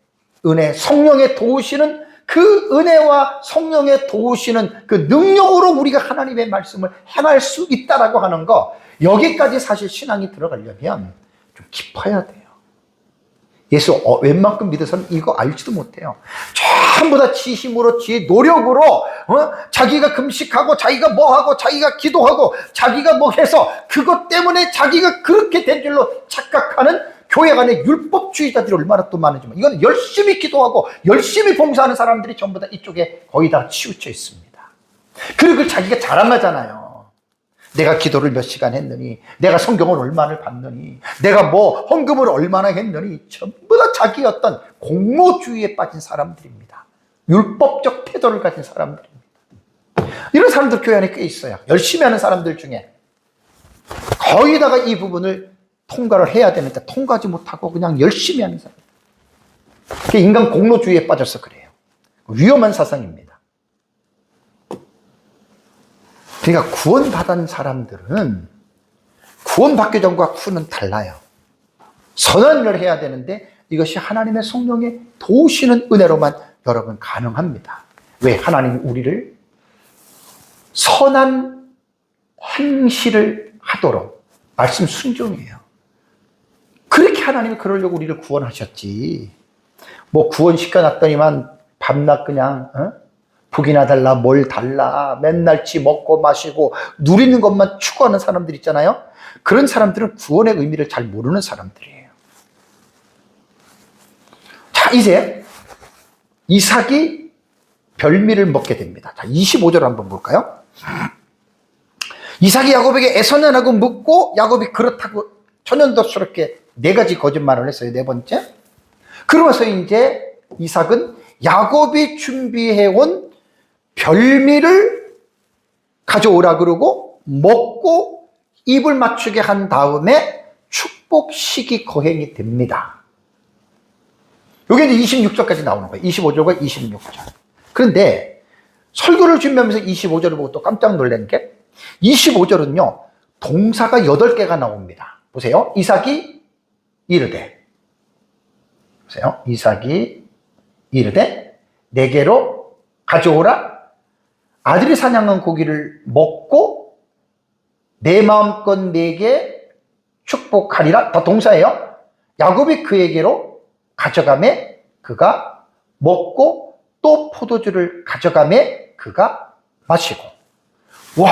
은혜, 성령의 도우시는 그 은혜와 성령의 도우시는 그 능력으로 우리가 하나님의 말씀을 행할 수 있다라고 하는 거, 여기까지 사실 신앙이 들어가려면 좀 깊어야 돼요. 예수 웬만큼 믿어서는 이거 알지도 못해요. 전부 다 지 힘으로, 지 노력으로, 자기가 금식하고, 자기가 뭐하고, 자기가 기도하고, 자기가 뭐 해서, 그것 때문에 자기가 그렇게 된 줄로 착각하는 교회 안에 율법주의자들이 얼마나 또 많은지. 이건 열심히 기도하고, 열심히 봉사하는 사람들이 전부 다 이쪽에 거의 다 치우쳐 있습니다. 그리고 자기가 자랑하잖아요. 내가 기도를 몇 시간 했느니, 내가 성경을 얼마나 봤느니, 내가 뭐 헌금을 얼마나 했느니, 전부 다 자기 어떤 공로주의에 빠진 사람들입니다. 율법적 태도를 가진 사람들입니다. 이런 사람들 교회 안에 꽤 있어요. 열심히 하는 사람들 중에 거기다가 이 부분을 통과를 해야 되는데 통과하지 못하고 그냥 열심히 하는 사람. 그게 인간 공로주의에 빠져서 그래요. 위험한 사상입니다. 그러니까 구원받은 사람들은 구원받기 전과 후는 달라요. 선한 일을 해야 되는데 이것이 하나님의 성령의 도우시는 은혜로만 여러분 가능합니다. 왜? 하나님이 우리를 선한 행실을 하도록 말씀 순종이에요. 그렇게 하나님이 그러려고 우리를 구원하셨지. 뭐 구원시켜놨더니만 밤낮 그냥 북이나 달라 뭘 달라 맨날 지 먹고 마시고 누리는 것만 추구하는 사람들 있잖아요. 그런 사람들은 구원의 의미를 잘 모르는 사람들이에요. 자, 이제 이삭이 별미를 먹게 됩니다. 자, 25절 한번 볼까요? 이삭이 야곱에게 애선하고 묻고 야곱이 그렇다고 천연덕스럽게 4가지 거짓말을 했어요. 4번째. 그러면서 이제 이삭은 야곱이 준비해온 별미를 가져오라 그러고 먹고 입을 맞추게 한 다음에 축복식이 거행이 됩니다. 이게 이제 26절까지 나오는 거예요. 25절과 26절. 그런데 설교를 준비하면서 25절을 보고 또 깜짝 놀란 게 25절은요. 동사가 8개가 나옵니다. 보세요. 이삭이 이르되. 보세요. 이삭이 이르되 내게로 가져오라. 아들이 사냥한 고기를 먹고 내 마음껏 내게 축복하리라. 다 동사예요. 야곱이 그에게로 가져가매 그가 먹고 또 포도주를 가져가매 그가 마시고. 와!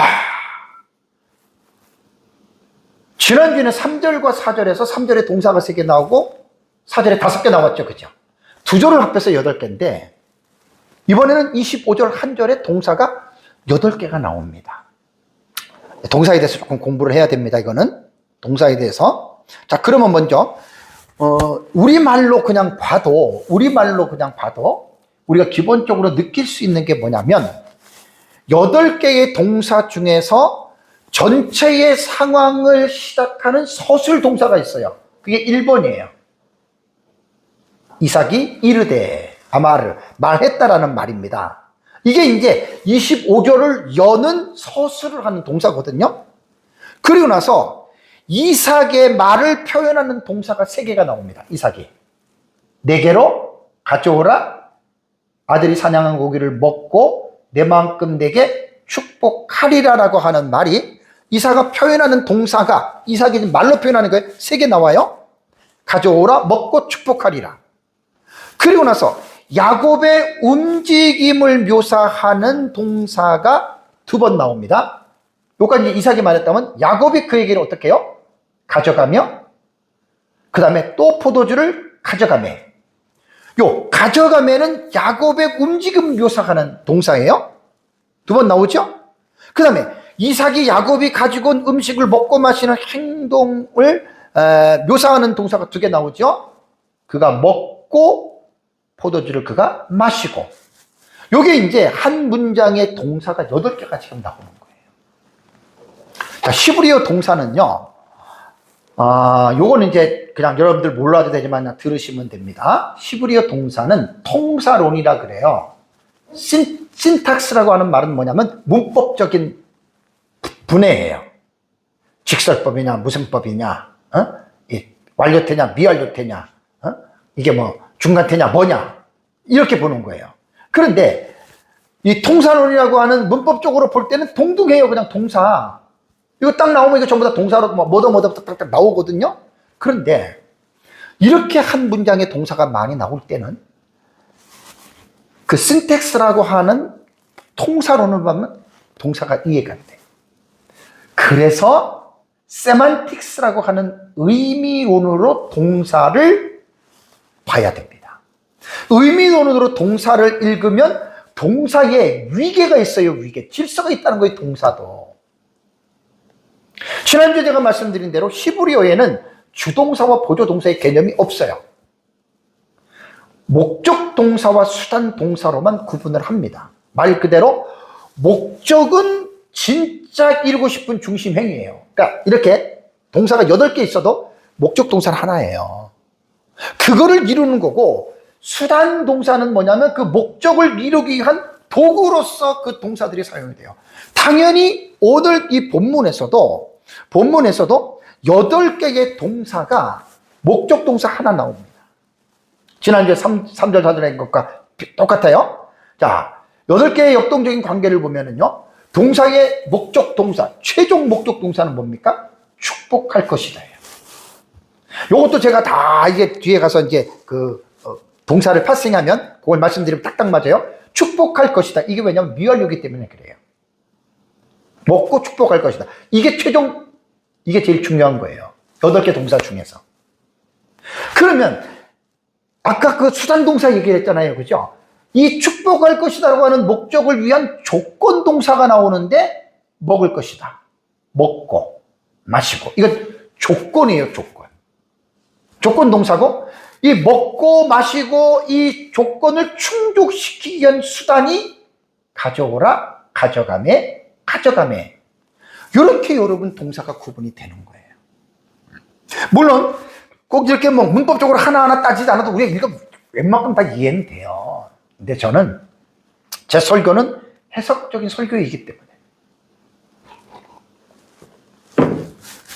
지난주에는 3절과 4절에서 3절에 동사가 3개 나오고 4절에 5개 나왔죠. 그죠? 2절을 합해서 8개인데 이번에는 25절 한 절에 동사가 8개가 나옵니다. 동사에 대해서 조금 공부를 해야 됩니다. 이거는 동사에 대해서. 자, 그러면 먼저 우리말로 그냥 봐도 우리가 기본적으로 느낄 수 있는 게 뭐냐면 8개의 동사 중에서 전체의 상황을 시작하는 서술 동사가 있어요. 그게 1번이에요. 이삭이 이르되 아마를 말했다라는 말입니다. 이게 이제 25절을 여는 서술을 하는 동사거든요. 그리고 나서 이삭의 말을 표현하는 동사가 3개가 나옵니다. 이삭이 내게로 가져오라. 아들이 사냥한 고기를 먹고 내 만큼 내게 축복하리라라고 하는 말이 이삭가 표현하는 동사가 이삭이 말로 표현하는 거예요. 3개 나와요. 가져오라, 먹고 축복하리라. 그리고 나서 야곱의 움직임을 묘사하는 동사가 2번 나옵니다. 여기까지 이삭이 말했다면 야곱이 그에게를 어떻게 해요? 가져가며 그 다음에 또 포도주를 가져가며. 요 가져가며는 야곱의 움직임을 묘사하는 동사예요. 2번 나오죠? 그 다음에 이삭이 야곱이 가지고 온 음식을 먹고 마시는 행동을 묘사하는 동사가 2개 나오죠. 그가 먹고 포도주를 그가 마시고. 요게 이제 한 문장의 동사가 8개가 지금 나오는 거예요. 자, 히브리어 동사는요, 요거는 이제 그냥 여러분들 몰라도 되지만 들으시면 됩니다. 히브리어 동사는 통사론이라 그래요. 신탁스라고 하는 말은 뭐냐면 문법적인 분해예요. 직설법이냐 무슨 법이냐, 완료태냐 미완료태냐, 이게 뭐 중간태냐 뭐냐, 이렇게 보는 거예요. 그런데 이 통사론이라고 하는 문법적으로 볼 때는 동등해요. 그냥 동사. 이거 딱 나오면 이거 전부 다 동사로 뭐다 딱딱 나오거든요. 그런데 이렇게 한 문장의 동사가 많이 나올 때는 그 신텍스라고 하는 통사론을 보면 동사가 이해가 안 돼. 그래서 세만틱스라고 하는 의미론으로 동사를 봐야 됩니다. 의미론으로 동사를 읽으면 동사에 위계가 있어요. 위계. 질서가 있다는 거예요. 동사도. 지난주에 제가 말씀드린 대로 히브리어에는 주동사와 보조동사의 개념이 없어요. 목적 동사와 수단 동사로만 구분을 합니다. 말 그대로 목적은 진짜 이루고 싶은 중심 행위예요. 그러니까 이렇게 동사가 8개 있어도 목적 동사는 하나예요. 그거를 이루는 거고, 수단 동사는 뭐냐면 그 목적을 이루기 위한 도구로서 그 동사들이 사용이 돼요. 당연히 오늘 이 본문에서도 8개의 동사가 목적 동사 하나 나옵니다. 지난주에 3절 4절의 것과 똑같아요. 자, 8개의 역동적인 관계를 보면은요, 동사의 목적 동사, 최종 목적 동사는 뭡니까? 축복할 것이다. 요것도 제가 다 이제 뒤에 가서 이제 동사를 파싱하면 그걸 말씀드리면 딱딱 맞아요. 축복할 것이다. 이게 왜냐면 미완료이기 때문에 그래요. 먹고 축복할 것이다. 이게 제일 중요한 거예요. 8개 동사 중에서. 그러면 아까 그 수단 동사 얘기했잖아요. 그죠? 이 축복할 것이다라고 하는 목적을 위한 조건 동사가 나오는데 먹을 것이다. 먹고 마시고. 이건 조건이에요. 조건. 조건 동사고, 이 먹고 마시고 이 조건을 충족시키기 위한 수단이 가져오라, 가져가매, 가져가매. 이렇게 여러분 동사가 구분이 되는 거예요. 물론 꼭 이렇게 뭐 문법적으로 하나하나 따지지 않아도 우리가 읽으면 웬만큼 다 이해는 돼요. 근데 저는 제 설교는 해석적인 설교이기 때문에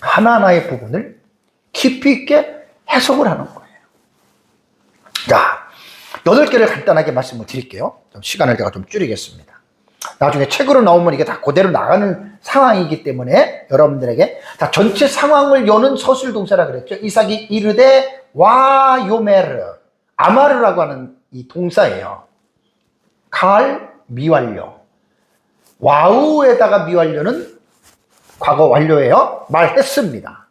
하나하나의 부분을 깊이 있게 해석을 하는 거예요. 자, 8개를 간단하게 말씀을 드릴게요. 좀 시간을 제가 좀 줄이겠습니다. 나중에 책으로 나오면 이게 다 그대로 나가는 상황이기 때문에 여러분들에게, 자, 전체 상황을 여는 서술 동사라 그랬죠. 이삭이 이르되 와 요메르, 아마르라고 하는 이 동사예요. 칼 미완료, 와우에다가 미완료는 과거 완료예요. 말했습니다.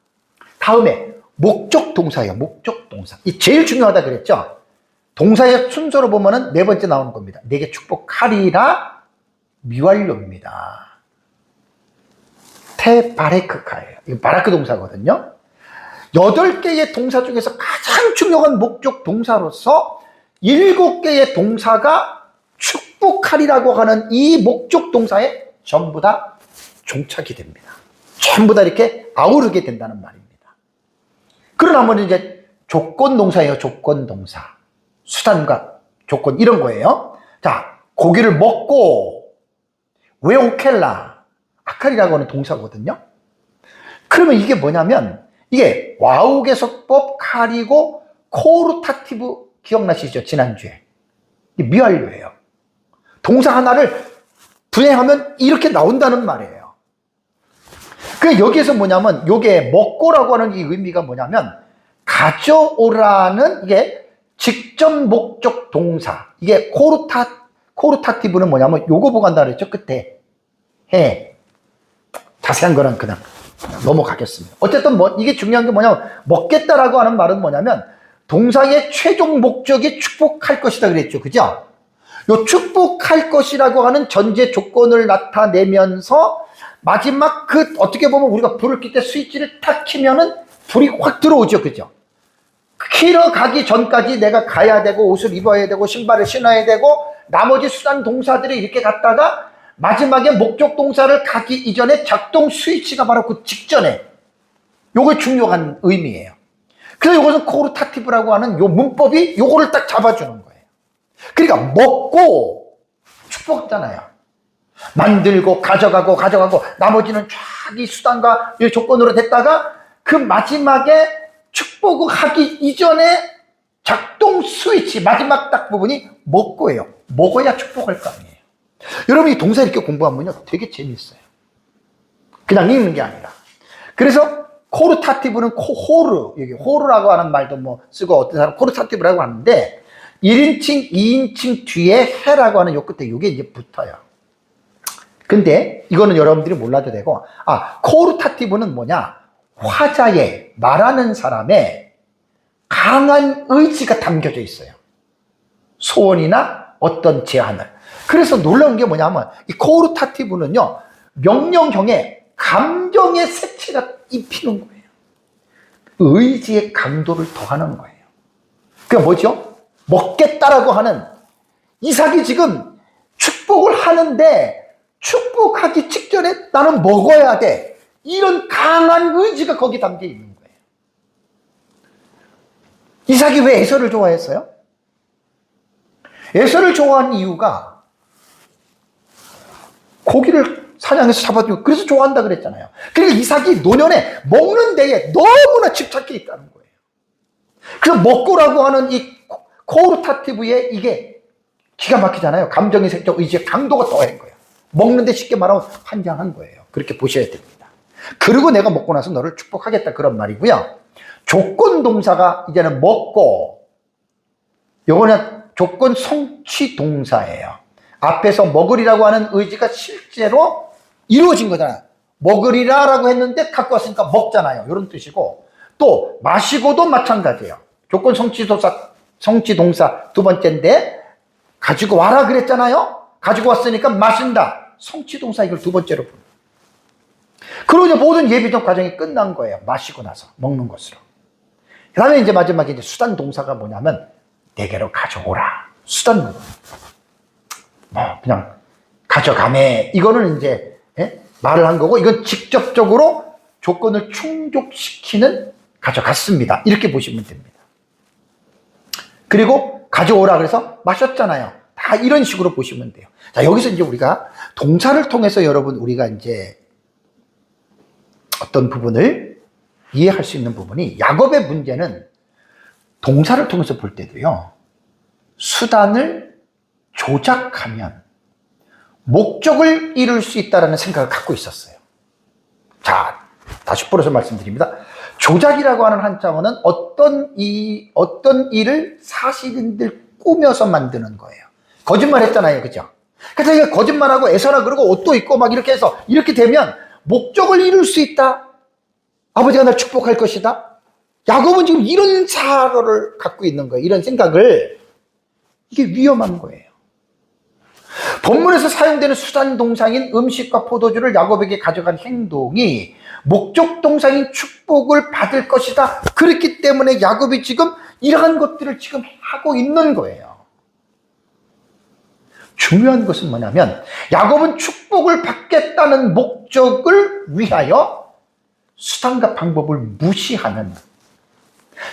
다음에 목적 동사예요. 목적 동사. 이 제일 중요하다 그랬죠. 동사의 순서로 보면은 4번째 나오는 겁니다. 내게 축복하리라 미완료입니다. 테바레크카예요. 이거 바라크 동사거든요. 8개의 동사 중에서 가장 중요한 목적 동사로서 7개의 동사가 축복하리라고 하는 이 목적 동사에 전부 다 종착이 됩니다. 전부 다 이렇게 아우르게 된다는 말입니다. 그러나 뭐 이제 조건 동사예요. 조건 동사. 수단과 조건 이런 거예요. 자, 고기를 먹고 웨오켈라, 아칼이라고 하는 동사거든요. 그러면 이게 뭐냐면 이게 와우 개속법 칼이고 코르타티브 기억나시죠? 지난주에. 미완료예요. 동사 하나를 분해하면 이렇게 나온다는 말이에요. 그 여기에서 뭐냐면 요게 먹고라고 하는 이 의미가 뭐냐면 가져오라는 이게 직접 목적 동사. 이게 코르타티브는 뭐냐면 요거 보고 한다 그랬죠? 끝에. 자세한 거는 그냥 넘어가겠습니다. 어쨌든 뭐 이게 중요한 게 뭐냐면 먹겠다라고 하는 말은 뭐냐면 동사의 최종 목적이 축복할 것이다 그랬죠. 그죠? 요 축복할 것이라고 하는 전제 조건을 나타내면서 마지막 그 어떻게 보면 우리가 불을 켤 때 스위치를 탁 키면은 불이 확 들어오죠. 그죠? 키러 가기 전까지 내가 가야 되고 옷을 입어야 되고 신발을 신어야 되고 나머지 수단 동사들이 이렇게 갔다가 마지막에 목적 동사를 가기 이전에 작동 스위치가 바로 그 직전에 요게 중요한 의미예요. 그래서 요것은 코르타티브라고 하는 요 문법이 요거를 딱 잡아주는 거예요. 그러니까 먹고 축복했잖아요. 만들고 가져가고 나머지는 쫙 이 수단과 이 조건으로 됐다가 그 마지막에 축복을 하기 이전에 작동 스위치 마지막 딱 부분이 먹고예요. 먹어야 축복할 거 아니에요. 여러분 이 동사 이렇게 공부하면요 되게 재밌어요. 그냥 읽는 게 아니라. 그래서 코르타티브는 여기 호르라고 하는 말도 뭐 쓰고 어떤 사람 코르타티브라고 하는데 1인칭, 2인칭 뒤에 해라고 하는 요 끝에 요게 이제 붙어요. 근데 이거는 여러분들이 몰라도 되고, 코르타티브는 뭐냐? 화자의, 말하는 사람의 강한 의지가 담겨져 있어요. 소원이나 어떤 제안을. 그래서 놀라운 게 뭐냐면, 이 코르타티브는요, 명령형에 감정의 색채가 입히는 거예요. 의지의 강도를 더하는 거예요. 그게 뭐죠? 먹겠다라고 하는 이삭이 지금 축복을 하는데 축복하기 직전에 나는 먹어야 돼. 이런 강한 의지가 거기 담겨 있는 거예요. 이삭이 왜 에서를 좋아했어요? 에서를 좋아한 이유가 고기를 사냥해서 잡아주고 그래서 좋아한다 그랬잖아요. 그러니까 이삭이 노년에 먹는 데에 너무나 집착해 있다는 거예요. 그래서 먹고라고 하는 이 코르타티브의 이게 기가 막히잖아요. 감정의 색적 의지의 강도가 더한 거예요. 먹는데 쉽게 말하면 환장한 거예요. 그렇게 보셔야 됩니다. 그리고 내가 먹고 나서 너를 축복하겠다 그런 말이고요. 조건 동사가 이제는 먹고 요거는 조건 성취 동사예요. 앞에서 먹으리라고 하는 의지가 실제로 이루어진 거잖아요. 먹으리라라고 했는데 갖고 왔으니까 먹잖아요. 이런 뜻이고 또 마시고도 마찬가지예요. 조건 성취 동사 두 번째인데 가지고 와라 그랬잖아요. 가지고 왔으니까 마신다. 성취동사 이걸 두 번째로 봅니다. 그러고 이제 모든 예비적 과정이 끝난 거예요. 마시고 나서 먹는 것으로. 그 다음에 이제 마지막에 이제 수단 동사가 뭐냐면 내게로 가져오라. 수단 그냥 가져가매. 이거는 이제 말을 한 거고 이건 직접적으로 조건을 충족시키는 가져갔습니다. 이렇게 보시면 됩니다. 그리고 가져오라 그래서 마셨잖아요. 다 이런 식으로 보시면 돼요. 자, 여기서 이제 우리가 동사를 통해서 여러분 우리가 이제 어떤 부분을 이해할 수 있는 부분이 야곱의 문제는 동사를 통해서 볼 때도요. 수단을 조작하면 목적을 이룰 수 있다는 생각을 갖고 있었어요. 자, 다시 풀어서 말씀드립니다. 조작이라고 하는 한자어는 어떤 일을 사실인들 꾸며서 만드는 거예요. 거짓말 했잖아요. 그죠? 그래서 이게 거짓말하고 애서라 그러고 옷도 입고 막 이렇게 해서 이렇게 되면 목적을 이룰 수 있다. 아버지가 날 축복할 것이다. 야곱은 지금 이런 사고를 갖고 있는 거예요. 이런 생각을. 이게 위험한 거예요. 본문에서 사용되는 수단 동사인 음식과 포도주를 야곱에게 가져간 행동이 목적 동사인 축복을 받을 것이다. 그렇기 때문에 야곱이 지금 이러한 것들을 지금 하고 있는 거예요. 중요한 것은 뭐냐면 야곱은 축복을 받겠다는 목적을 위하여 수단과 방법을 무시하는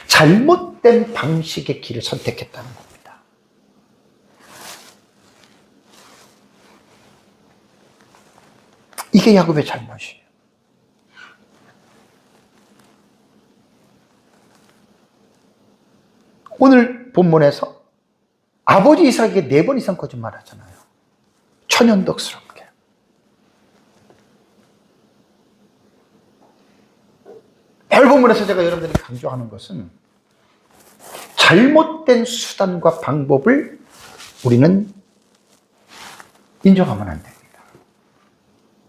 잘못된 방식의 길을 선택했다는 겁니다. 이게 야곱의 잘못이에요. 오늘 본문에서 아버지 이삭에게 4번 이상 거짓말 하잖아요. 천연덕스럽게. 오늘 본문에서 제가 여러분들이 강조하는 것은 잘못된 수단과 방법을 우리는 인정하면 안 됩니다.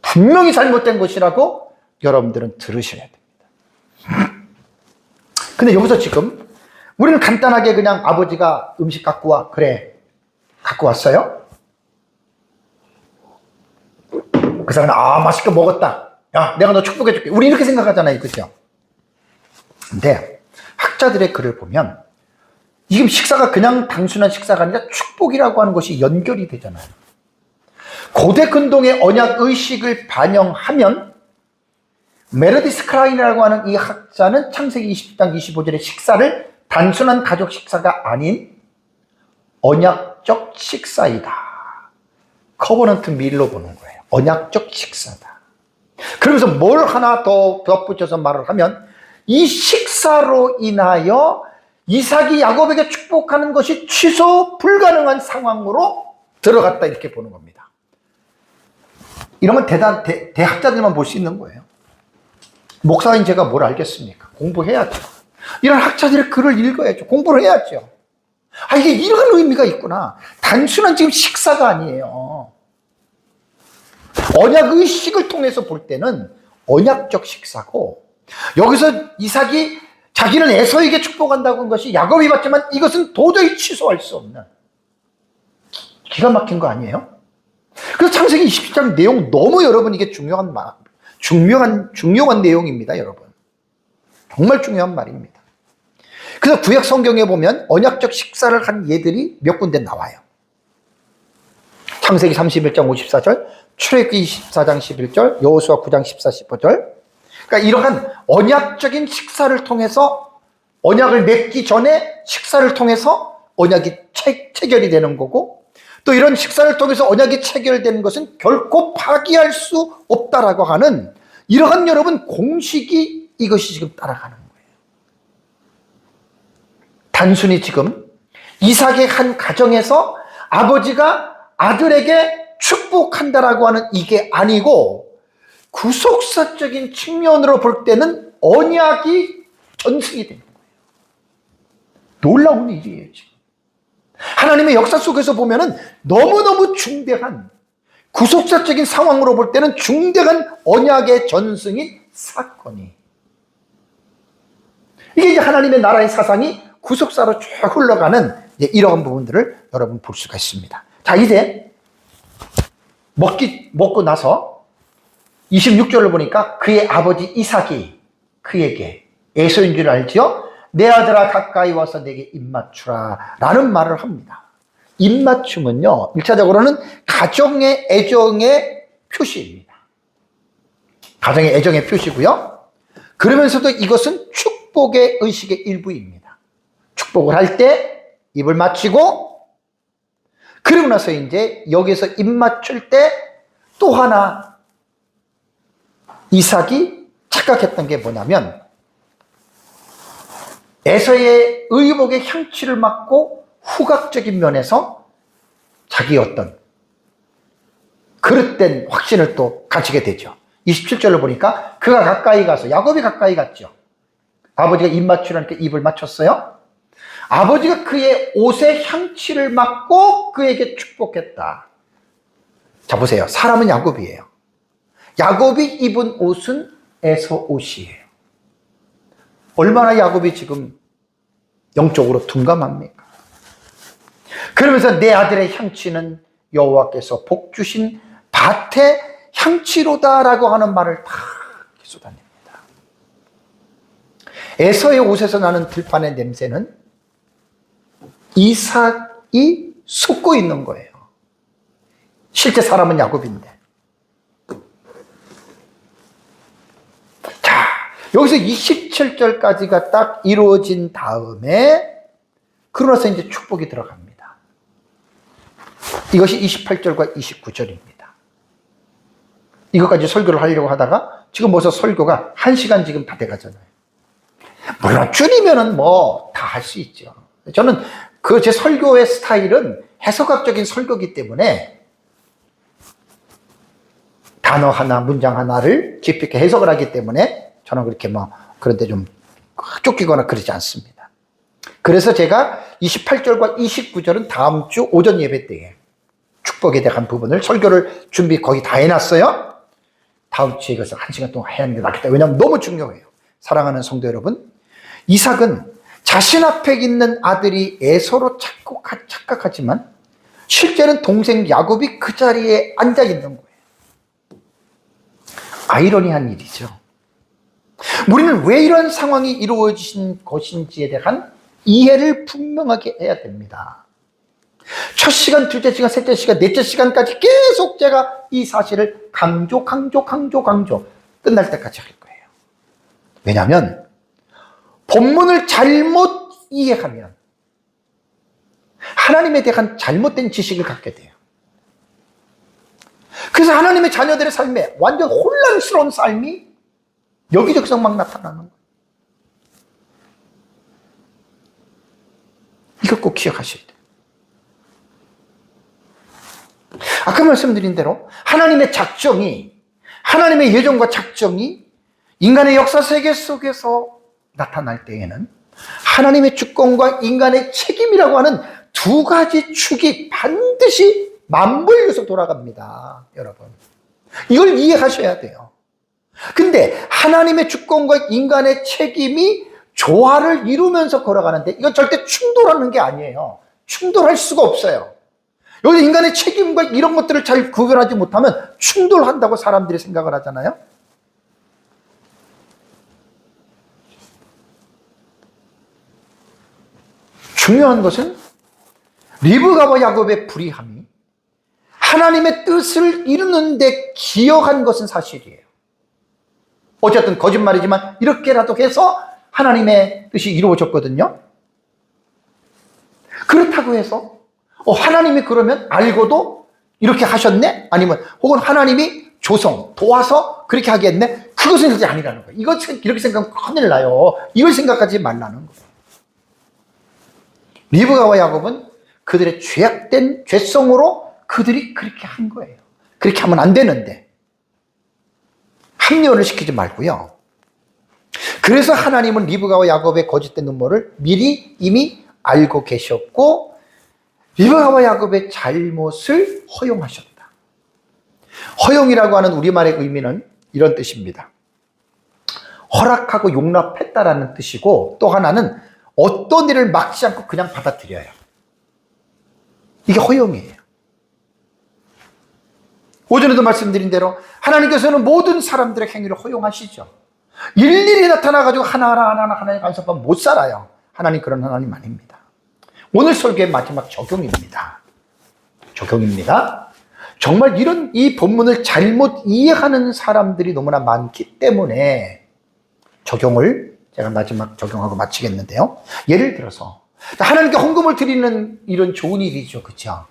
분명히 잘못된 것이라고 여러분들은 들으셔야 됩니다. 근데 여기서 지금 우리는 간단하게 그냥 아버지가 음식 갖고 와. 그래. 갖고 왔어요. 그 사람은 맛있게 먹었다. 야, 내가 너 축복해 줄게. 우리 이렇게 생각하잖아요. 그죠? 근데 학자들의 글을 보면 지금 식사가 그냥 단순한 식사가 아니라 축복이라고 하는 것이 연결이 되잖아요. 고대 근동의 언약 의식을 반영하면 메르디스 크라인이라고 하는 이 학자는 창세기 20장 25절의 식사를 단순한 가족 식사가 아닌 언약적 식사이다. 커버넌트 밀로 보는 거예요. 언약적 식사다. 그러면서 뭘 하나 더 덧붙여서 말을 하면 이 식사로 인하여 이삭이 야곱에게 축복하는 것이 취소 불가능한 상황으로 들어갔다 이렇게 보는 겁니다. 이런 건 대학자들만 볼 수 있는 거예요. 목사인 제가 뭘 알겠습니까? 공부해야죠. 이런 학자들의 글을 읽어야죠. 공부를 해야죠. 이게 이런 의미가 있구나. 단순한 지금 식사가 아니에요. 언약 의식을 통해서 볼 때는 언약적 식사고, 여기서 이삭이 자기는 에서에게 축복한다고 한 것이 야곱이 받지만 이것은 도저히 취소할 수 없는 기가 막힌 거 아니에요? 그래서 창세기 27장 내용 너무 여러분 이게 중요한 내용입니다, 여러분. 정말 중요한 말입니다. 그래서 구약 성경에 보면 언약적 식사를 한 예들이 몇 군데 나와요. 창세기 31장 54절, 출애굽기 24장 11절, 여호수아 9장 14, 15절. 그러니까 이러한 언약적인 식사를 통해서 언약을 맺기 전에 식사를 통해서 언약이 체결이 되는 거고, 또 이런 식사를 통해서 언약이 체결되는 것은 결코 파기할 수 없다라고 하는 이러한 여러분 공식이 이것이 지금 따라가는 거예요. 단순히 지금 이삭의 한 가정에서 아버지가 아들에게 축복한다라고 하는 이게 아니고 구속사적인 측면으로 볼 때는 언약이 전승이 되는 거예요. 놀라운 일이에요, 지금. 하나님의 역사 속에서 보면은 너무너무 중대한 구속사적인 상황으로 볼 때는 중대한 언약의 전승인 사건이, 이게 이제 하나님의 나라의 사상이 구속사로 쭉 흘러가는 이러한 부분들을 여러분 볼 수가 있습니다. 자, 이제 먹고 나서 26절을 보니까 그의 아버지 이삭이 그에게, 에서인 줄 알지요? 내 아들아 가까이 와서 내게 입맞추라 라는 말을 합니다. 입맞춤은요, 1차적으로는 가정의 애정의 표시입니다. 가정의 애정의 표시고요. 그러면서도 이것은 축복의 의식의 일부입니다. 축복을 할 때 입을 맞추고, 그러고 나서 이제 여기서 입 맞출 때 또 하나 이삭이 착각했던 게 뭐냐면, 에서의 의복의 향취를 맡고 후각적인 면에서 자기 어떤 그릇된 확신을 또 가지게 되죠. 27절을 보니까 그가 가까이 가서, 야곱이 가까이 갔죠. 아버지가 입 맞추라니까 입을 맞췄어요. 아버지가 그의 옷의 향취를 맡고 그에게 축복했다. 자, 보세요. 사람은 야곱이에요. 야곱이 입은 옷은 에서 옷이에요. 얼마나 야곱이 지금 영적으로 둔감합니까? 그러면서 내 아들의 향취는 여호와께서 복 주신 밭의 향취로다라고 하는 말을 다 쏟아냅니다. 에서의 옷에서 나는 들판의 냄새는 이삭이 쏟고 있는 거예요. 실제 사람은 야곱인데. 자, 여기서 27절까지가 딱 이루어진 다음에 그러나서 이제 축복이 들어갑니다. 이것이 28절과 29절입니다. 이것까지 설교를 하려고 하다가 지금 벌써 설교가 1시간 지금 다 돼가잖아요. 물론 줄이면은 뭐 다 할 수 있죠. 저는 그 제 설교의 스타일은 해석학적인 설교이기 때문에 단어 하나, 문장 하나를 깊이 있게 해석을 하기 때문에 저는 그렇게 그런데 좀 쫓기거나 그러지 않습니다. 그래서 제가 28절과 29절은 다음 주 오전 예배 때에 축복에 대한 부분을 설교를 준비 거의 다 해놨어요. 다음 주에 이것을 1시간 동안 해야 하는 게 낫겠다. 왜냐하면 너무 중요해요. 사랑하는 성도 여러분, 이삭은 자신 앞에 있는 아들이 에서로 착각하지만 실제는 동생 야곱이 그 자리에 앉아 있는 거예요. 아이러니한 일이죠. 우리는 왜 이런 상황이 이루어진 것인지에 대한 이해를 분명하게 해야 됩니다. 첫 시간, 둘째 시간, 셋째 시간, 넷째 시간까지 계속 제가 이 사실을 강조 끝날 때까지 할 거예요. 왜냐하면 본문을 잘못 이해하면 하나님에 대한 잘못된 지식을 갖게 돼요. 그래서 하나님의 자녀들의 삶에 완전 혼란스러운 삶이 여기저기서 막 나타나는 거예요. 이거 꼭 기억하셔야 돼요. 아까 말씀드린 대로 하나님의 작정이, 하나님의 예정과 작정이 인간의 역사 세계 속에서 나타날 때에는 하나님의 주권과 인간의 책임이라고 하는 두 가지 축이 반드시 맞물려서 돌아갑니다. 여러분, 이걸 이해하셔야 돼요. 근데 하나님의 주권과 인간의 책임이 조화를 이루면서 걸어가는데 이건 절대 충돌하는 게 아니에요. 충돌할 수가 없어요. 여기 인간의 책임과 이런 것들을 잘 구별하지 못하면 충돌한다고 사람들이 생각을 하잖아요. 중요한 것은 리브가와 야곱의 불의함이 하나님의 뜻을 이루는데 기여한 것은 사실이에요. 어쨌든 거짓말이지만 이렇게라도 해서 하나님의 뜻이 이루어졌거든요. 그렇다고 해서 하나님이 그러면 알고도 이렇게 하셨네? 아니면 혹은 하나님이 도와서 그렇게 하겠네? 그것은 그게 아니라는 거예요. 이렇게 생각하면 큰일 나요. 이걸 생각하지 말라는 거예요. 리브가와 야곱은 그들의 죄악된 죄성으로 그들이 그렇게 한 거예요. 그렇게 하면 안 되는데 합리화를 시키지 말고요. 그래서 하나님은 리브가와 야곱의 거짓된 음모를 미리 이미 알고 계셨고 리브가와 야곱의 잘못을 허용하셨다. 허용이라고 하는 우리말의 의미는 이런 뜻입니다. 허락하고 용납했다라는 뜻이고 또 하나는 어떤 일을 막지 않고 그냥 받아들여요. 이게 허용이에요. 오전에도 말씀드린 대로 하나님께서는 모든 사람들의 행위를 허용하시죠. 일일이 나타나가지고 하나하나 간섭하면 못 살아요. 하나님 그런 하나님 아닙니다. 오늘 설교의 마지막 적용입니다. 정말 이 본문을 잘못 이해하는 사람들이 너무나 많기 때문에 적용을 제가 마지막 적용하고 마치겠는데요. 예를 들어서 하나님께 헌금을 드리는 이런 좋은 일이죠. 그렇죠?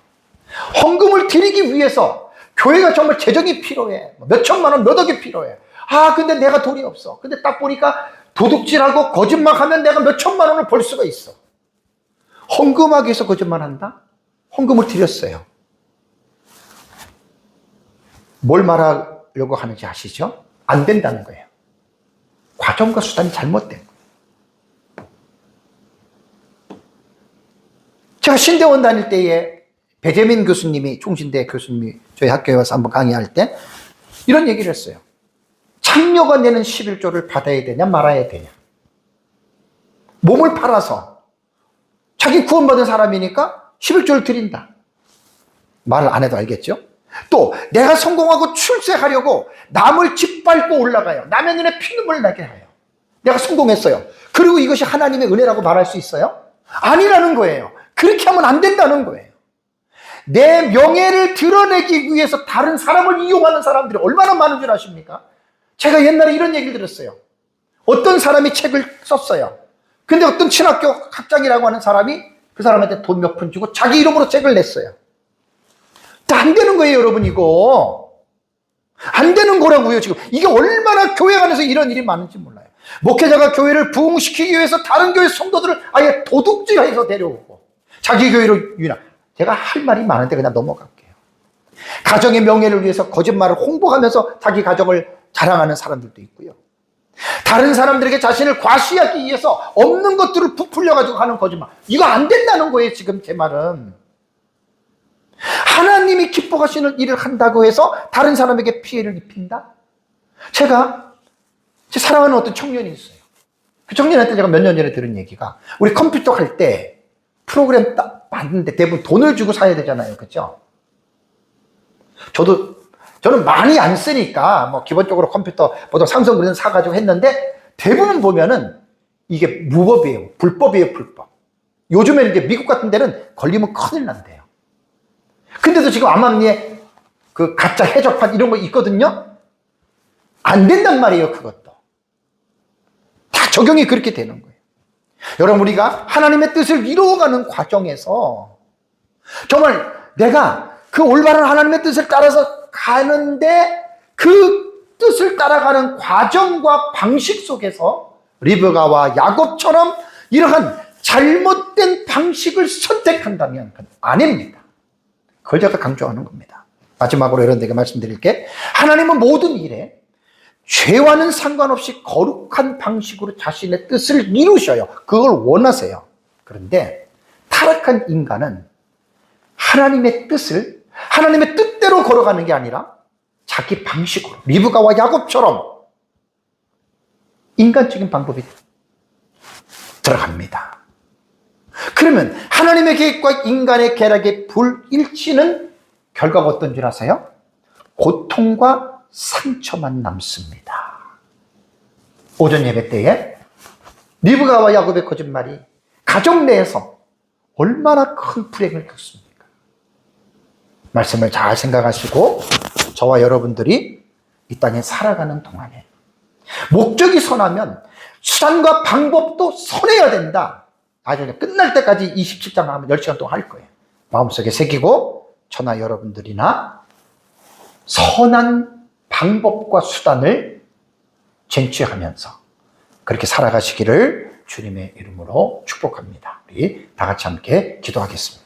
헌금을 드리기 위해서 교회가 정말 재정이 필요해. 몇 천만 원, 몇 억이 필요해. 근데 내가 돈이 없어. 근데 딱 보니까 도둑질하고 거짓말하면 내가 몇 천만 원을 벌 수가 있어. 헌금하기 위해서 거짓말한다? 헌금을 드렸어요. 뭘 말하려고 하는지 아시죠? 안 된다는 거예요. 과정과 수단이 잘못된 거예요. 제가 신대원 다닐 때에 배재민 교수님이, 총신대 교수님이 저희 학교에 와서 한번 강의할 때 이런 얘기를 했어요. 창녀가 내는 11조를 받아야 되냐 말아야 되냐. 몸을 팔아서 자기 구원받은 사람이니까 11조를 드린다. 말을 안 해도 알겠죠? 또 내가 성공하고 출세하려고 남을 짓밟고 올라가요. 남의 눈에 피눈물 나게 해요. 내가 성공했어요. 그리고 이것이 하나님의 은혜라고 말할 수 있어요? 아니라는 거예요. 그렇게 하면 안 된다는 거예요. 내 명예를 드러내기 위해서 다른 사람을 이용하는 사람들이 얼마나 많은 줄 아십니까? 제가 옛날에 이런 얘기를 들었어요. 어떤 사람이 책을 썼어요. 근데 어떤 친학교 학장이라고 하는 사람이 그 사람한테 돈 몇 푼 주고 자기 이름으로 책을 냈어요. 안 되는 거예요, 여러분. 이거 안 되는 거라고요. 지금 이게 얼마나 교회 안에서 이런 일이 많은지 몰라요. 목회자가 교회를 부흥시키기 위해서 다른 교회 성도들을 아예 도둑질해서 데려오고 자기 교회로 유인하. 제가 할 말이 많은데 그냥 넘어갈게요. 가정의 명예를 위해서 거짓말을 홍보하면서 자기 가정을 자랑하는 사람들도 있고요. 다른 사람들에게 자신을 과시하기 위해서 없는 것들을 부풀려가지고 하는 거짓말. 이거 안 된다는 거예요, 지금 제 말은. 하나님이 기뻐하시는 일을 한다고 해서 다른 사람에게 피해를 입힌다? 제가 제 사랑하는 어떤 청년이 있어요. 그 청년한테 제가 몇 년 전에 들은 얘기가, 우리 컴퓨터 할 때 프로그램 딱 봤는데 대부분 돈을 주고 사야 되잖아요. 그죠? 저는 많이 안 쓰니까 뭐 기본적으로 컴퓨터 보통 삼성 그런 사가지고 했는데, 대부분 보면은 이게 무법이에요. 불법이에요. 불법. 요즘에는 이제 미국 같은 데는 걸리면 큰일 난대요. 근데도 지금 암암리에 그 가짜 해적판 이런 거 있거든요. 안 된단 말이에요. 그것도 다 적용이 그렇게 되는 거예요. 여러분, 우리가 하나님의 뜻을 이루어가는 과정에서 정말 내가 그 올바른 하나님의 뜻을 따라서 가는데, 그 뜻을 따라가는 과정과 방식 속에서 리브가와 야곱처럼 이러한 잘못된 방식을 선택한다면 그건 아닙니다. 그걸 제가 강조하는 겁니다. 마지막으로 여러분들에게 말씀드릴게, 하나님은 모든 일에 죄와는 상관없이 거룩한 방식으로 자신의 뜻을 이루셔요. 그걸 원하세요. 그런데 타락한 인간은 하나님의 뜻대로 걸어가는 게 아니라 자기 방식으로, 리브가와 야곱처럼 인간적인 방법이 들어갑니다. 그러면 하나님의 계획과 인간의 계략의 불일치는 결과가 어떤 줄 아세요? 고통과 상처만 남습니다. 오전 예배 때에 리브가와 야곱의 거짓말이 가정 내에서 얼마나 큰 불행을 겪습니까? 말씀을 잘 생각하시고 저와 여러분들이 이 땅에 살아가는 동안에 목적이 선하면 수단과 방법도 선해야 된다. 나중에 끝날 때까지 27장 하면 10시간 동안 할 거예요. 마음속에 새기고 저나 여러분들이나 선한 방법과 수단을 쟁취하면서 그렇게 살아가시기를 주님의 이름으로 축복합니다. 우리 다 같이 함께 기도하겠습니다.